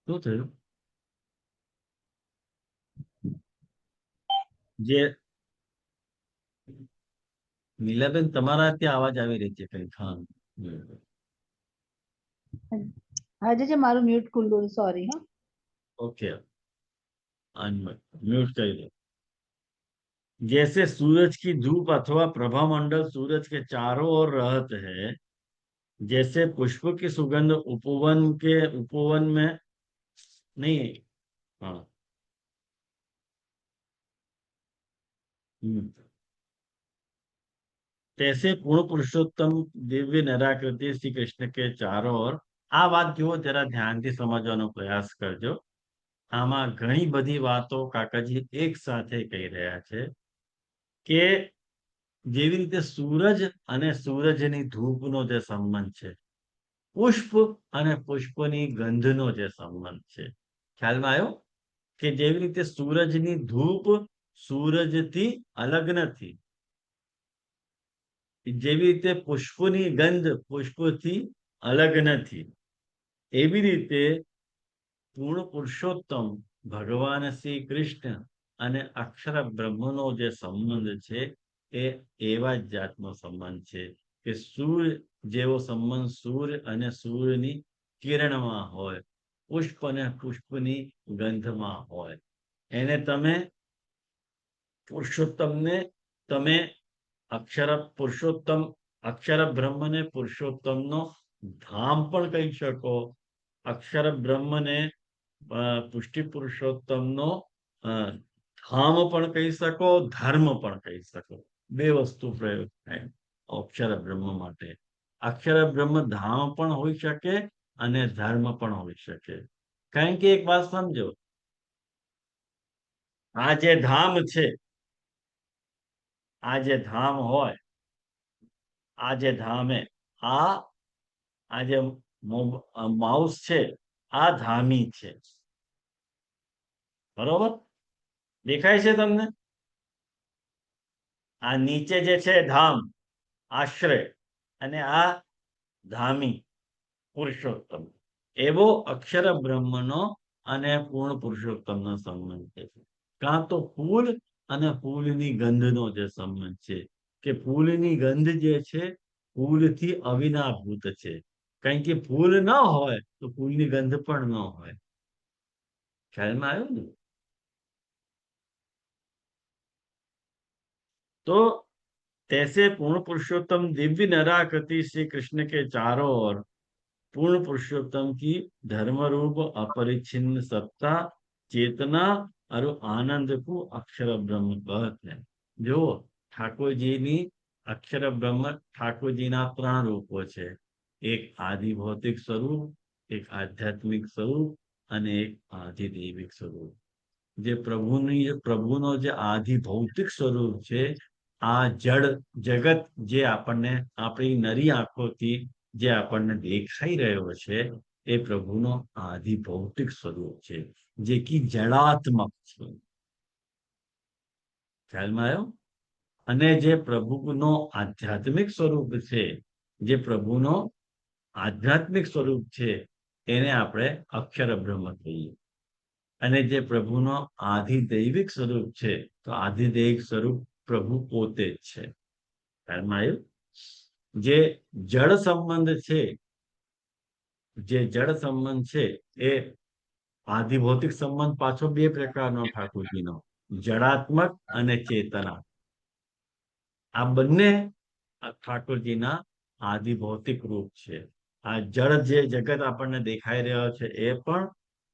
શું થયું? જે નીલાબેન તમારા ત્યાં અવાજ આવી રહી છે કઈ? હા આજે જે મારું મ્યુટ ખુલ્લું, સોરી. હા, ओके म्यूट कर दो. जैसे सूरज की धूप अथवा प्रभा मंडल सूरज के चारों ओर रहत है, जैसे पुष्प की सुगंध उपवन में नहीं. हाँ तैसे पूर्ण पुरुषोत्तम दिव्य निराकृति श्री कृष्ण के चारों ओर આ વાત જુઓ, જરા ધ્યાનથી સમજવાનો પ્રયાસ કરજો. આમાં ઘણી બધી વાતો કાકાજી એક સાથે કહી રહ્યા છે કે જેવી રીતે સૂરજ અને સૂરજની ધૂપનો જે સંબંધ છે, પુષ્પ અને પુષ્પની ગંધનો જે સંબંધ છે, ખ્યાલમાં આવ્યો? કે જેવી રીતે સૂરજની ધૂપ સૂરજથી અલગ નથી, જેવી રીતે પુષ્પની ગંધ પુષ્પથી અલગ નથી, એવી રીતે પૂર્ણ પુરુષોત્તમ ભગવાન શ્રી કૃષ્ણ અને અક્ષર બ્રહ્મનો જે સંબંધ છે એ એવા જ જાતનો સંબંધ છે કે સૂર્ય જેવો સંબંધ સૂર્ય અને સૂર્યની કિરણમાં હોય, પુષ્પ અને પુષ્પની ગંધમાં હોય. એને તમે પુરુષોત્તમને તમે અક્ષર બ્રહ્મને પુરુષોત્તમનો ધામ પણ કહી શકો, અક્ષર બ્રહ્મને પુષ્ટિ પુરુષોત્તમનો ધામ પણ કહી શકો, ધર્મ પણ કહી શકો. બે વસ્તુ પ્રયોગ થાય અક્ષર બ્રહ્મ માટે. અક્ષર બ્રહ્મ ધામ પણ હોઈ શકે અને ધર્મ પણ હોઈ શકે. કારણ કે એક વાત સમજો, આ જે ધામ છે, આ જે ધામ હોય, આ જે ધામે આ જે માઉસ છે, આ ધામી છે. બરોબર? દેખાય છે તમને? આ નીચે જે છે ધામ આશ્રય અને આ ધામી પુરુષોત્તમ, એવો અક્ષર બ્રહ્મનો અને પૂર્ણ પુરુષોત્તમનો સંબંધ છે. કાં તો ફૂલ અને ફૂલની ગંધનો જે સંબંધ છે કે ફૂલની ગંધ જે છે ફૂલથી અવિનાભૂત છે. કારણ કે ફૂલ ન હોય તો ફૂલની ગંધ પણ ન હોય. ખ્યાલમાં આવ્યું ને? तो तैसे पूर्ण पुरुषोत्तम दिव्य निराकृति श्री कृष्ण के चारों ओर पूर्ण पुरुषोत्तम की धर्म रूप अपरिच्छिन्न सत्ता, चेतना और आनंद को अक्षर ब्रह्म कहते हैं. जो ठाकुर जी नी अक्षर ब्रह्म ठाकुर जी ना 3 रूपो छे, एक आदि भौतिक स्वरूप, एक आध्यात्मिक स्वरूप અને એક આદિ દૈવિક સ્વરૂપ. જે પ્રભુનો જે આદિ ભૌતિક સ્વરૂપ છે, આ જડ જગત જે આપણને આપણી નરી આંખોથી જે આપણને દેખાઈ રહ્યો છે એ પ્રભુનો આદિ ભૌતિક સ્વરૂપ છે, જે કે જડાત્મક છે. ખ્યાલમાં આવ્યો? અને જે પ્રભુનો આધ્યાત્મિક સ્વરૂપ છે, જે પ્રભુનો આધ્યાત્મિક સ્વરૂપ છે એને આપણે અક્ષર બ્રહ્મ કહીએ. અને જે પ્રભુનો આધિદૈવિક સ્વરૂપ છે તો આધિદૈવિક સ્વરૂપ પ્રભુ પોતે જ છે. ખ્યાલમાં આવ્યું? જે જળ સંબંધ છે, જે જળ સંબંધ છે એ આધિભૌતિક સંબંધ પાછો 2 પ્રકારનો ઠાકોરજીનો, જડાત્મક અને ચેતના. આ બંને ઠાકોરજીના આધિભૌતિક રૂપ છે. આ જળ જે જગત આપણને દેખાઈ રહ્યો છે એ પણ,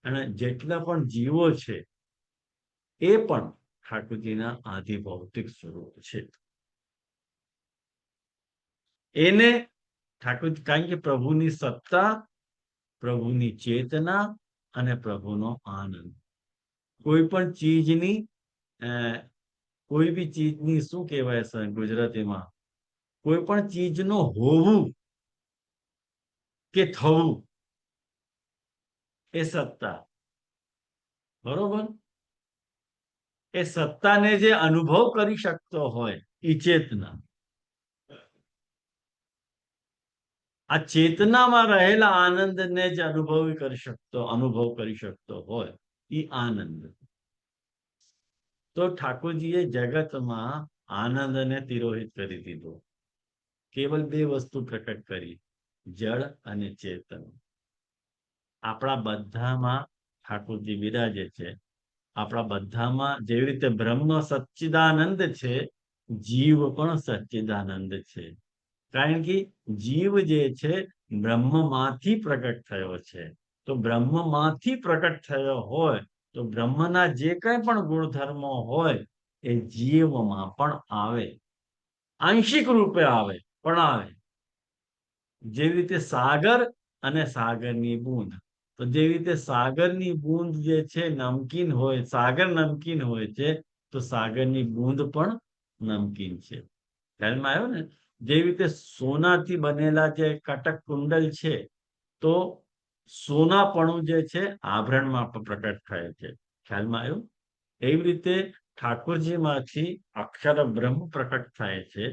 અને જેટલા પણ જીવો છે એ પણ ઠાકોરજીના આદિ ભૌતિક સ્વરૂપ છે. એને ઠાકોર, કારણ કે પ્રભુની સત્તા, પ્રભુની ચેતના અને પ્રભુનો આનંદ. કોઈ પણ ચીજની કોઈ બી ચીજની શું કહેવાય સર ગુજરાતીમાં, કોઈ પણ ચીજનો હોવું કે થવું એ સત્તા. બરોબર? એ સત્તાને જે અનુભવ કરી શકતો હોય એ ચેતના. આ ચેતનામાં રહેલા આનંદને જ અનુભવ કરી શકતો હોય એ આનંદ. તો ઠાકોરજીએ જગતમાં આનંદને તિરોહિત કરી દીધો. કેવલ 2 વસ્તુ પ્રકટ કરી, જળ અને ચેતન. આપણા બધામાં ઠાકોરજી બિરાજે છે. આપણા બધામાં જેવી રીતે બ્રહ્મ સચ્ચિદાનંદ છે, જીવ પણ સચ્ચિદાનંદ છે. કારણ કે જીવ જે છે બ્રહ્મમાંથી પ્રગટ થયો છે. તો બ્રહ્મમાંથી પ્રગટ થયો હોય તો બ્રહ્મના જે કંઈ પણ ગુણધર્મો હોય એ જીવમાં પણ આવે, આંશિક રૂપે આવે પણ આવે. જેવી રીતે સાગર અને સાગરની બૂંદ. તો જેવી રીતે સાગરની બૂંદ જે છે નમકીન હોય, સાગર નમકીન હોય છે, તો સાગરની બૂંદ પણ નમકીન છે. ખ્યાલમાં આવ્યો ને? જેવી રીતે સોનાથી બનેલા જે કટક કુંડલ છે, તો સોનાપણું જે છે આભરણમાં પણ પ્રકટ થાય છે. ખ્યાલમાં આવ્યું? એવી રીતે ઠાકોરજીમાંથી અક્ષર બ્રહ્મ પ્રકટ થાય છે,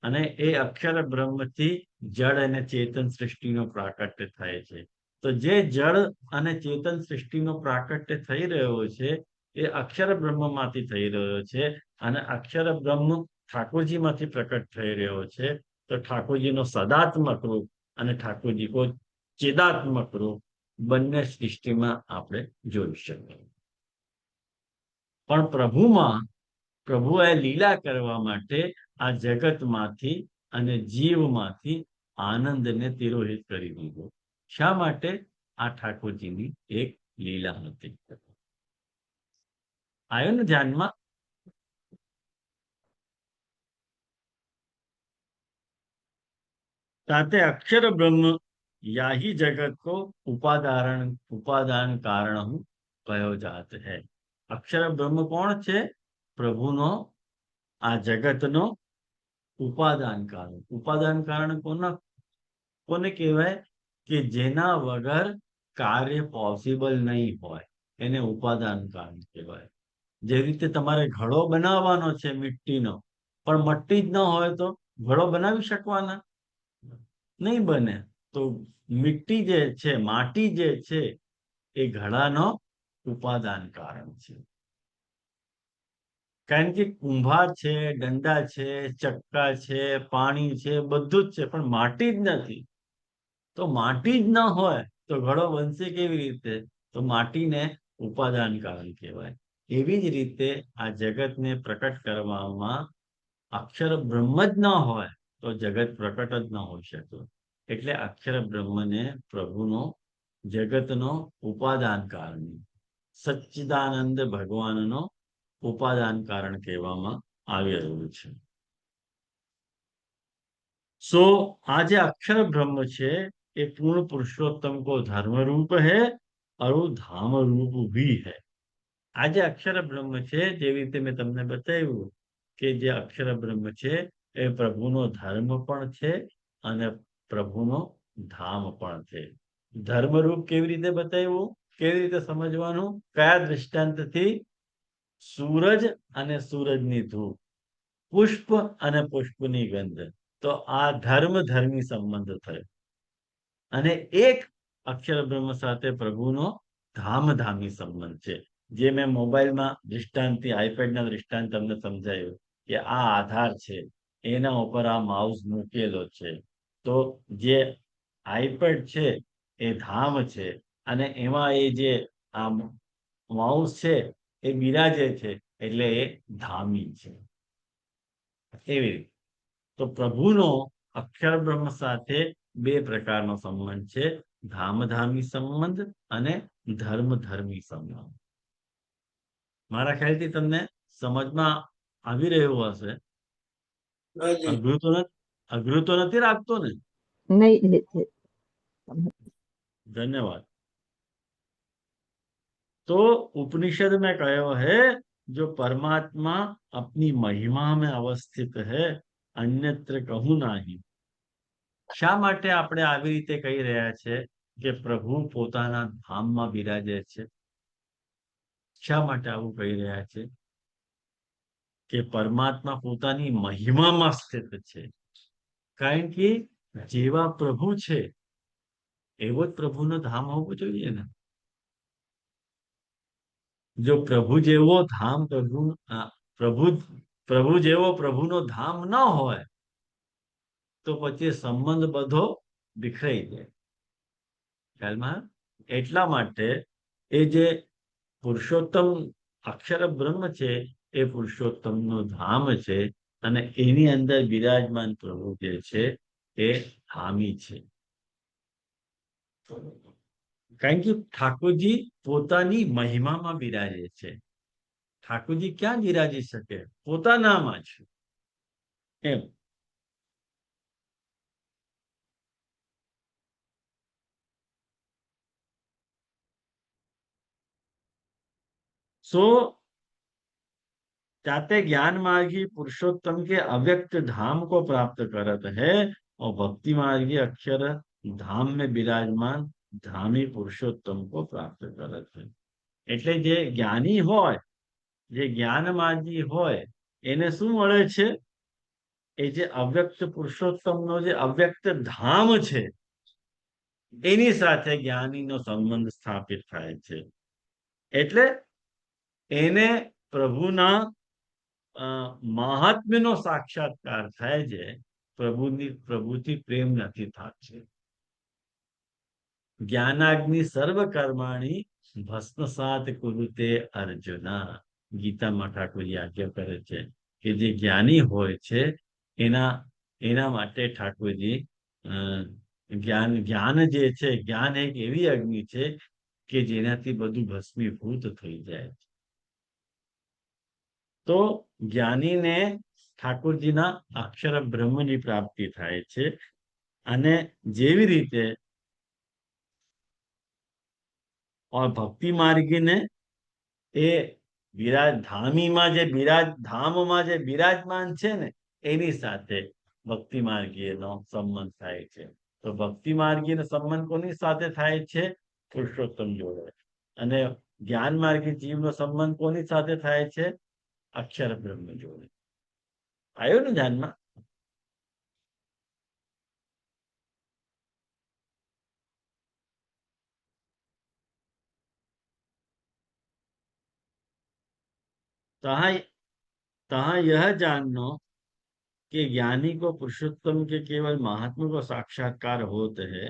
અને એ અક્ષર બ્રહ્મથી જળ અને ચેતન સૃષ્ટિનો પ્રાકટ્ય થાય છે. તો જે જળ અને ચેતન સૃષ્ટિનો પ્રાકટ્ય થઈ રહ્યો છે, એ અક્ષર બ્રહ્મમાંથી થઈ રહ્યો છે, અને અક્ષર બ્રહ્મ ઠાકોરજીમાંથી પ્રકટ થઈ રહ્યો છે. તો ઠાકોરજીનો સદાત્મક રૂપ અને ઠાકોરજી કો ચેદાત્મક રૂપ બંને સૃષ્ટિમાં આપણે જોઈ શકીએ. પણ પ્રભુએ લીલા કરવા માટે આ જગતમાંથી અને જીવમાંથી આનંદને તિરોહિત કરી દીધો. શા માટે? આ ઠાકોરજીની એક લીલા હતી. આવ્યો ને ધ્યાનમાં? ताते अक्षर ब्रह्म याही जगत को उपादान कारण कहो जात है. अक्षर ब्रह्म कोण छे? प्रभुनो आ जगतनो उपादान कारण. उपादान कारण कोने कहेवाय? कि जेना वगर कार्य पॉसिबल नहीं होय एने उपादान कारण कहेवाय. जे रीते तमारे घड़ो बनाववानो छे मिट्टीनो, पण मट्टी ज न होय तो घड़ो बनावी शकवाना नहीं बने. तो मिट्टी जे छे, माटी जे छे, ए घड़ानो उपादान कारण छे. कारण के कुंभार छे, डंडा छे, चक्का छे, पाणी छे, बधुं ज छे, पण माटी ज नथी. तो माटी ज न होय तो घड़ो बनशे केवी रीते? तो माटीने उपादान कारण कहेवाय. एवी ज रीते आ जगतने प्रकट करवामां अक्षर ब्रह्म ज न होय तो जगत प्रकट ज न होई शके. એટલે અક્ષર બ્રહ્મને પ્રભુનો જગતનો ઉપાદાન કારણ, સચ્ચિદાનંદ ભગવાનનો ઉપાદાન કારણ કહેવામાં આવી રહ્યું છે. सो आज अक्षर ब्रह्म छे ये पूर्ण पुरुषोत्तम को धर्म रूप है और वो धाम रूप भी है. आज अक्षर ब्रह्म छे जेवी रीते मैं तमने बताव्युं के जे अक्षर ब्रह्म छे ए प्रभुनो धर्म पण छे अने प्रभुनो धाम पण छे. धर्म रूप केवी रीते बताव्युं? केवी रीते समजवानुं? कया दृष्टांतथी? सूरज अने सूरजनी धूप, पुष्प अने पुष्पनी गंध. तो आ धर्मी संबंध थयो. अने एक अक्षर ब्रह्म साथे प्रभुनो धामी संबंध छे. जे मैं मोबाइल में दृष्टांत आईपेड ना दृष्टांत तमने समझाव्युं के आ आधार छे, एना उपर आ माउस मूकेलो छे. तो जे आईपेड छे ए धाम छे, अने एमां ए जे आ माउस छे ए बिराजे छे, एटले ए धामी छे. एवी रीते तो प्रभुनो अक्षर ब्रह्म साथे बे प्रकारनो संबंध छे, धामी संबंध अने धर्मी संबंध. मारा ख्यालथी तमने समजमां आवी रह्युं हशे. हाँ जी अघरू तो नथी लागतो ने? नहीं धन्यवाद. तो उपनिषद में कहो है जो परमात्मा अपनी महिमा में अवस्थित है अन्यत्र कहूं नहीं. शा माटे आपणे आवी रीते कही रह्या छे के प्रभु पोताना धाममां बिराजे छे? शा माटे आवुं कही रह्या छे के परमात्मा पोतानी महिमामां स्थित छे? कारण के जेवा प्रभु छे एवो ज प्रभुनो धाम होवो जोईए ने. जो प्रभु जेवो धाम प्रभु जेवो प्रभुनो धाम न होय तो पछी संबंध बधो विखराई जाय. ख्यालमां? एटला माटे ए जे पुरुषोत्तम अक्षर ब्रह्म छे ए पुरुषोत्तमनो धाम छे अने एनी अंदर विराजमान प्रभु जे छे ए धामी छे. कारण के ठाकुरजी पोतानी महिमामां बिराजे छे. ठाकुरजी क्यां बिराजी शके? पोतानामां ज एम. सो जाते ज्ञान मार्गी पुरुषोत्तम के अव्यक्त धाम को प्राप्त करत है और भक्ति मार्गी अक्षर धाम में विराजमान धामी पुरुषोत्तम को प्राप्त करत है। એટલે જે જ્ઞાની હોય, જે જ્ઞાન માર્ગી હોય, એને શું મળે છે? એ જે અવ્યક્ત પુરુષોત્તમનો જે અવ્યક્ત ધામ છે એની સાથે જ્ઞાનીનો સંબંધ સ્થાપિત થાય છે। એટલે એને પ્રભુના મહાત્મ્યનો સાક્ષાત્કાર થાય છે, પ્રભુથી પ્રેમ નથી થશે। જ્ઞાનાગ્નિ સર્વ કર્માણી ભસ્મસાત કુરુતે અર્જુના, ગીતામાં ઠાકોરજી આજ્ઞા કરે છે કે જે જ્ઞાની હોય છે એના માટે ઠાકોરજી જ્ઞાન જે છે, જ્ઞાન એક એવી અગ્નિ છે કે જેનાથી બધું ભસ્મીભૂત થઈ જાય છે। તો જ્ઞાનીને ઠાકોરજીના અક્ષર બ્રહ્મની પ્રાપ્તિ થાય છે। અને જેવી રીતે ભક્તિ માર્ગીને એ ધામીમાં જે ધામમાં જે બિરાજમાન છે ને એની સાથે ભક્તિ માર્ગીનો સંબંધ થાય છે। તો ભક્તિ માર્ગીનો સંબંધ કોની સાથે થાય છે? પુરુષોત્તમ જોડે। અને જ્ઞાન માર્ગી જીવનો સંબંધ કોની સાથે થાય છે? અક્ષર બ્રહ્મ જોડે। આવ્યો ને ધ્યાનમાં? तहाँ यह जानना कि ज्ञानी को पुरुषोत्तम के केवल महात्मा को साक्षात्कार होते है।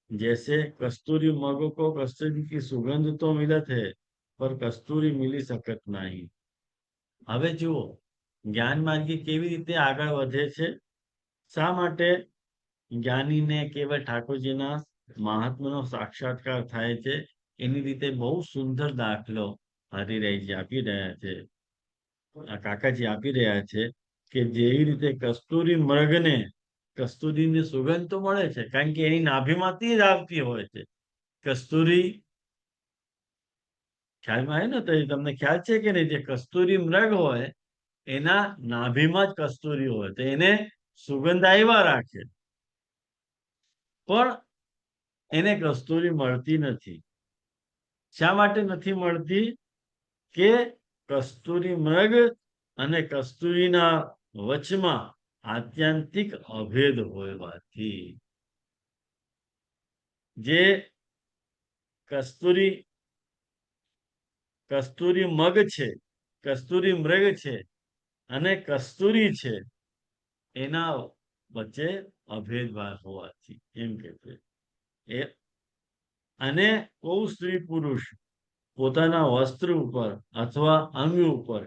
जैसे कस्तूरी मग को कस्तूरी की सुगंध तो मिलत है पर कस्तूरी मिली सकत नहीं। હવે જુઓ જ્ઞાન માર્ગી કેવી રીતે આગળ વધે છે? શા માટે જ્ઞાનીને કેવળ ઠાકોરજીના મહાત્માનો સાક્ષાત્કાર થાય છે? એની રીતે બહુ સુંદર દાખલો હરિરાયજી આપી રહ્યા છે, કાકાજી આપી રહ્યા છે કે જેવી રીતે કસ્તુરી મૃગને કસ્તુરીની સુગંધ તો મળે છે કારણ કે એની નાભીમાંથી જ આવતી હોય છે। કસ્તુરી ખ્યાલમાં આવે ને? તો તમને ખ્યાલ છે કે નહીં? જે કસ્તુરી મૃગ હોય એના નાભીમાં જ કસ્તુરી હોય તો એને સુગંધ આવ્યા રાખે, પણ એને કસ્તુરી મળતી નથી। શા માટે નથી મળતી? કે કસ્તુરી મૃગ અને કસ્તુરીના વચમાં આત્યંતિક અભેદ હોવાથી જે કસ્તુરી મગ છે, કસ્તુરી મૃગ છે અને કસ્તુરી છે એના વચ્ચે અભેદભાવ હોવાથી એમ કે છે। અને કોઈ સ્ત્રી પુરુષ પોતાના વસ્ત્ર ઉપર અથવા અંગ ઉપર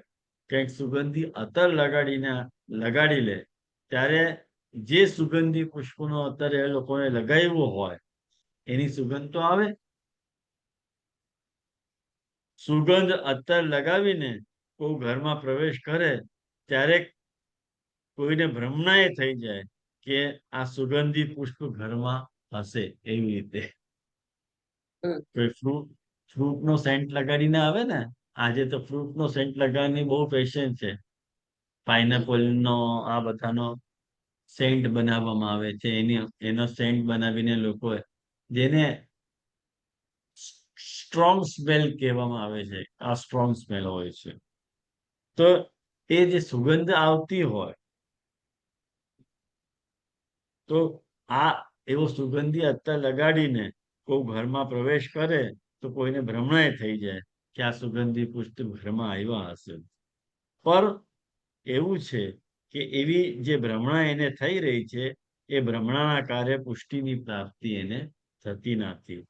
કંઈક સુગંધી અત્તર લગાડી લે ત્યારે જે સુગંધી પુષ્પનો અત્તર એ લોકોને લગાવ્યો હોય એની સુગંધ તો આવે। સુગંધ અત્તર લગાવીને કોઈ ઘરમાં પ્રવેશ કરે ત્યારે કોઈને ભ્રમણા એ થઈ જાય કે આ સુગંધી પુષ્પ ઘરમાં હશે। એવી રીતે કોઈ ફ્રૂટ નો સેન્ટ લગાડીને આવે ને, આજે તો ફ્રૂટ નો સેન્ટ લગાવવાની બહુ ફેશન છે। પાઇનેપલ નો આ બધાનો સેન્ટ બનાવવામાં આવે છે, એનો સેન્ટ બનાવીને લોકો જેને સ્ટ્રોંગ સ્મેલ કહેવામાં આવે છે, આ સ્ટ્રોંગ સ્મેલ હોય છે। તો એ જે સુગંધ આવતી હોય તો આ એવો સુગંધી અત્તર લગાડીને કોઈ ઘરમાં પ્રવેશ કરે તો કોઈને ભ્રમણા થઈ જાય કે આ સુગંધી પુષ્પ ઘરમાં આવ્યા હશે। પર એવું છે કે એવી જે ભ્રમણા એને થઈ રહી છે એ ભ્રમણાના કાર્ય પુષ્ટિની પ્રાપ્તિ એને થતી નથી।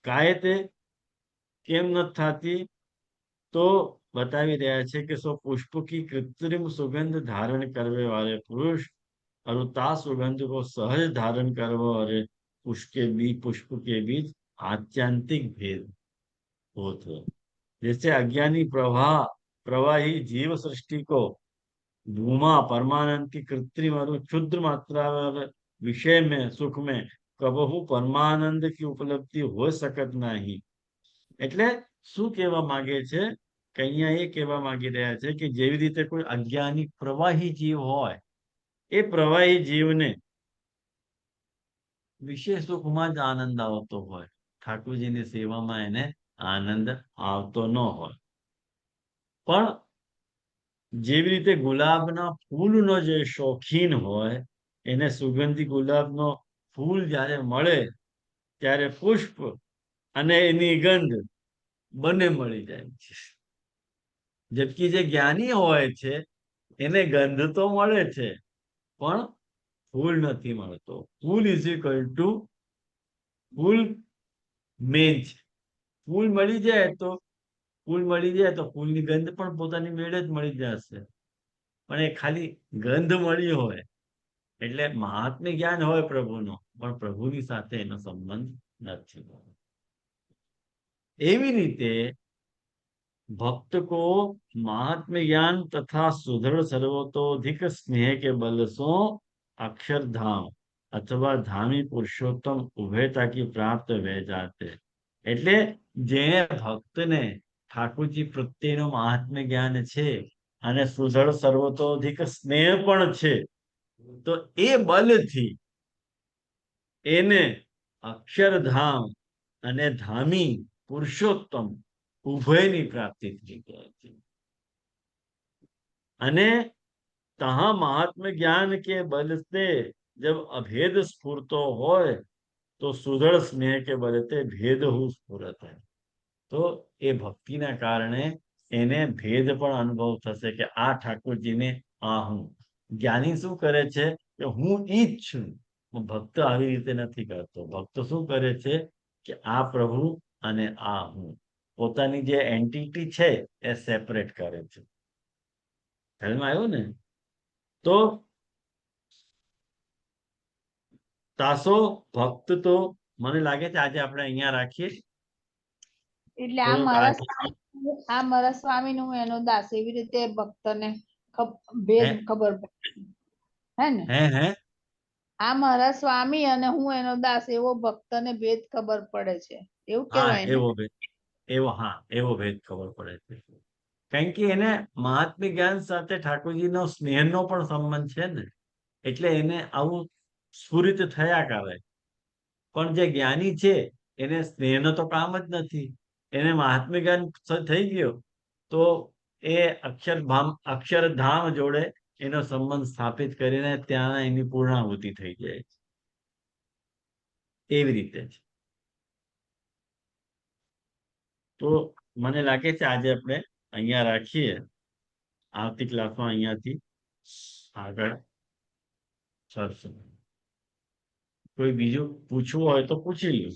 કાયતે કેમ નથી થતી? તો बतावी रहा है कि सो पुष्प की कृत्रिम सुगंध धारण करने वाले पुरुष और ता सुगंध को सहज धारण करने वाले पुष्प के बीच आत्यंतिक भेद होते। जैसे अज्ञानी प्रवाही जीव सृष्टि को भूमा परमानंद की कृत्रिम और क्षुद्र मात्रा विषय में सुख में कबहू परमानंद की उपलब्धि हो सकत नहीं। એટલે શું કહેવા માંગે છે કે અહીંયા એ કહેવા માંગી રહ્યા છે કે જેવી રીતે કોઈ અજ્ઞાની પ્રવાહી જીવ હોય, એ પ્રવાહી જીવને વિશેષ સુખમાં જ આનંદ આવતો હોય, ઠાકોરજીની સેવામાં એને આનંદ આવતો ન હોય. પણ જેવી રીતે ગુલાબના ફૂલનો જે શોખીન હોય, એને સુગંધી ગુલાબનો ફૂલ જ્યારે મળે ત્યારે પુષ્પ અને એની ગંધ બંને મળી જાય છે. જબકી જે જ્ઞાની હોય છે એને ગંધ તો મળે છે પણ ફૂલ નથી મળતો. ફૂલ ઇઝ ઇક્વલ ટુ ફૂલ મેન છે. ફૂલ મળી જાય તો ફૂલની ગંધ પણ પોતાની મેળે જ મળી જશે. પણ એ ખાલી ગંધ મળી હોય એટલે મહાત્મ્ય જ્ઞાન હોય પ્રભુનો, પણ પ્રભુની સાથે એનો સંબંધ નથી. એવી રીતે भक्त को महात्म्य ज्ञान तथा सुदृढ़ सर्वतोधिक स्नेह के बल सो अक्षरधाम अथवा धामी पुरुषोत्तम उभयता की प्राप्त वे जाते. એટલે જે ભક્તને ઠાકોરજી પ્રત્યેનો મહાત્મ્ય જ્ઞાન છે અને સુદૃઢ સર્વતોધિક સ્નેહ પણ છે, તો એ બલથી એને અક્ષરધામ અને ધામી પુરુષોત્તમ ઉભયની પ્રાપ્તિ થઈ જાય છે. અને तहाँ महात्म ज्ञान के बल से जब अभेद स्फूर्तो होय तो सुदृढ़ स्नेह के बल से भेद हु स्फुरत है. तो એ ભક્તિના કારણે એને ભેદ પણ અનુભવ થશે કે આ ઠાકોરજીને આ હું. જ્ઞાની શું કરે છે કે હું ઈ જ છું. ભક્ત આવી રીતે નથી કરતો. ભક્ત શું કરે છે કે આ પ્રભુ અને આ હું, પોતાની જે એન્ટિટી છે એ સેપરેટ કરે છે. ખ્યાલમાં આવ્યું ને? તો તાસો ભક્ત તો મને લાગે છે આજે આપણે અહીંયા રાખીએ. એટલે આ મારા સ્વામી નું એનો દાસ એવી રીતે ભક્તને ભેદ ખબર પડે હે ને? હે આ મારા સ્વામી અને હું એનો દાસ એવો ભક્તને ભેદ ખબર પડે છે એવું હા, કહેવાય ને? એવો ભેદ ખબર પડે છે. કારણ કે એને મહાત્મ્ય જ્ઞાન સાથે ઠાકોરજીનો સ્નેહનો પણ સંબંધ છે ને, એટલે એને આવું સ્ફુરિત થયા કરે. પણ જે જ્ઞાની છે એને સ્નેહનો તો કામ જ નથી. એને મહાત્મ્ય જ્ઞાન થઈ ગયો તો એ અક્ષરધામ જોડે એનો સંબંધ સ્થાપિત કરીને ત્યાં એની પૂર્ણાહુતિ થઈ જાય છે. એવી રીતે છે. તો મને લાગે છે આજે આપણે અહીંયા રાખીએ. આવતી ક્લાસમાં અહીંયાથી આગળ ચલશું. કોઈ બીજું પૂછવું હોય તો પૂછી લ્યો.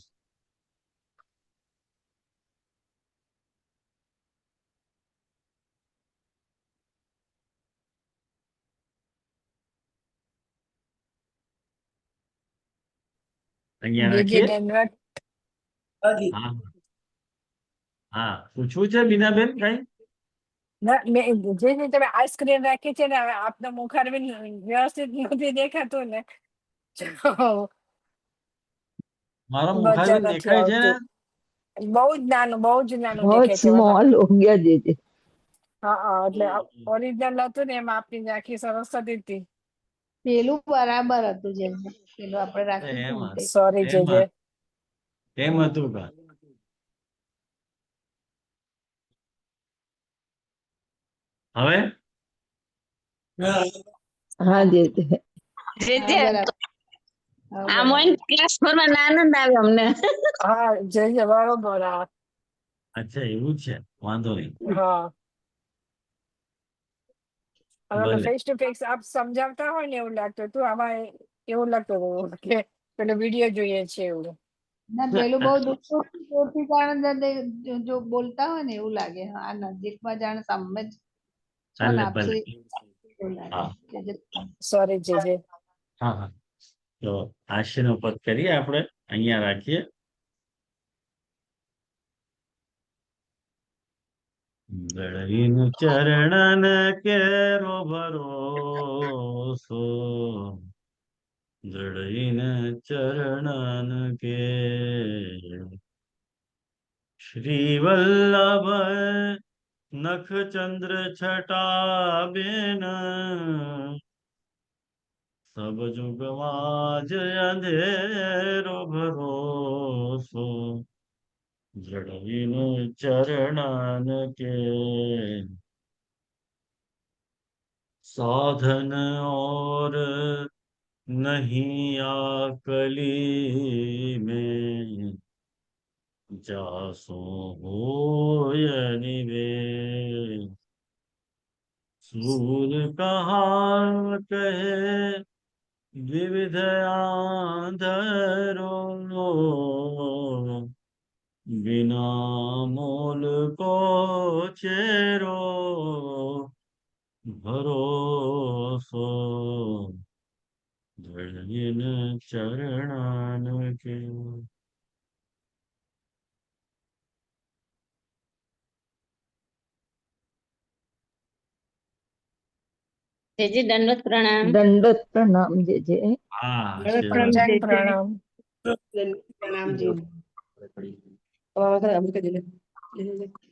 અહીંયા રાખીએ. હાજી. હા હા, પૂછવું છે બીનાબેન કઈ? ના, જે તમે આ સ્ક્રીન રાખી છે ને, હવે આપનો મુખારબિંદ વ્યવસ્થિત નથી દેખાતું ને, મારો મજા મુખારબિંદ નથી દેખાય છે ને? આવતી. બહુ જ નાનું बहुत દેખાય છે. स्मॉल हो गया जे હા, એટલે ઓરિજિનલ હતું ને એમાં આપની ઝાંખી સરસ થતી હતી. પેલું બરાબર હતું જેમ પેલું આપણે રાખ્યું હતું ને તે. સોરી જે એમ હતું કા? હવે હા, हाँ जे જે હા, બરાબર. આ મોઈન ક્લાસ ફરવાનો આનંદ આવ્યો અમને. હા, જે બરોબર. હા, અચ્છા એવું છે, વાંધો નહીં. હા. ભલે. ફેસ ટુ ફેસ આપ સમજાવતા હોય ને એવું લાગતું હતું. આમાં એવું લાગતું હતું કે પેલો વિડીયો જોઈએ છે એવું. ના પેલું બહુ દૂરથી જાણે જો બોલતા હોય ને એવું લાગે. આ નજીકમાં જાણે સામે જ છો ને ભલે આપશે ભલે. એવું લાગે. હા સોરી જે હા હા. તો આશીનો પદ કરીએ આપણે, અહીંયા રાખીએ. ગળીનું ચરણન કેરો ભરોસો, ગળીને ચરણન કે શ્રી વલ્લભ नख चंद्र छटा बिन सब जुग माज अंधेरो भरोसो जड़ चरणन के साधन और नहीं आकली में जासो होय निवेश सूर कहाँ कहे विविध आंधरो बिना मोल को चेरो भरोसो जड़िन चरणन के। જેજે દંડવત પ્રણામ. दंडवत प्रणाम जे जे। हाँ પ્રણામ પ્રણામ. પ્રણામ જી. હવે આપણે કરી લે.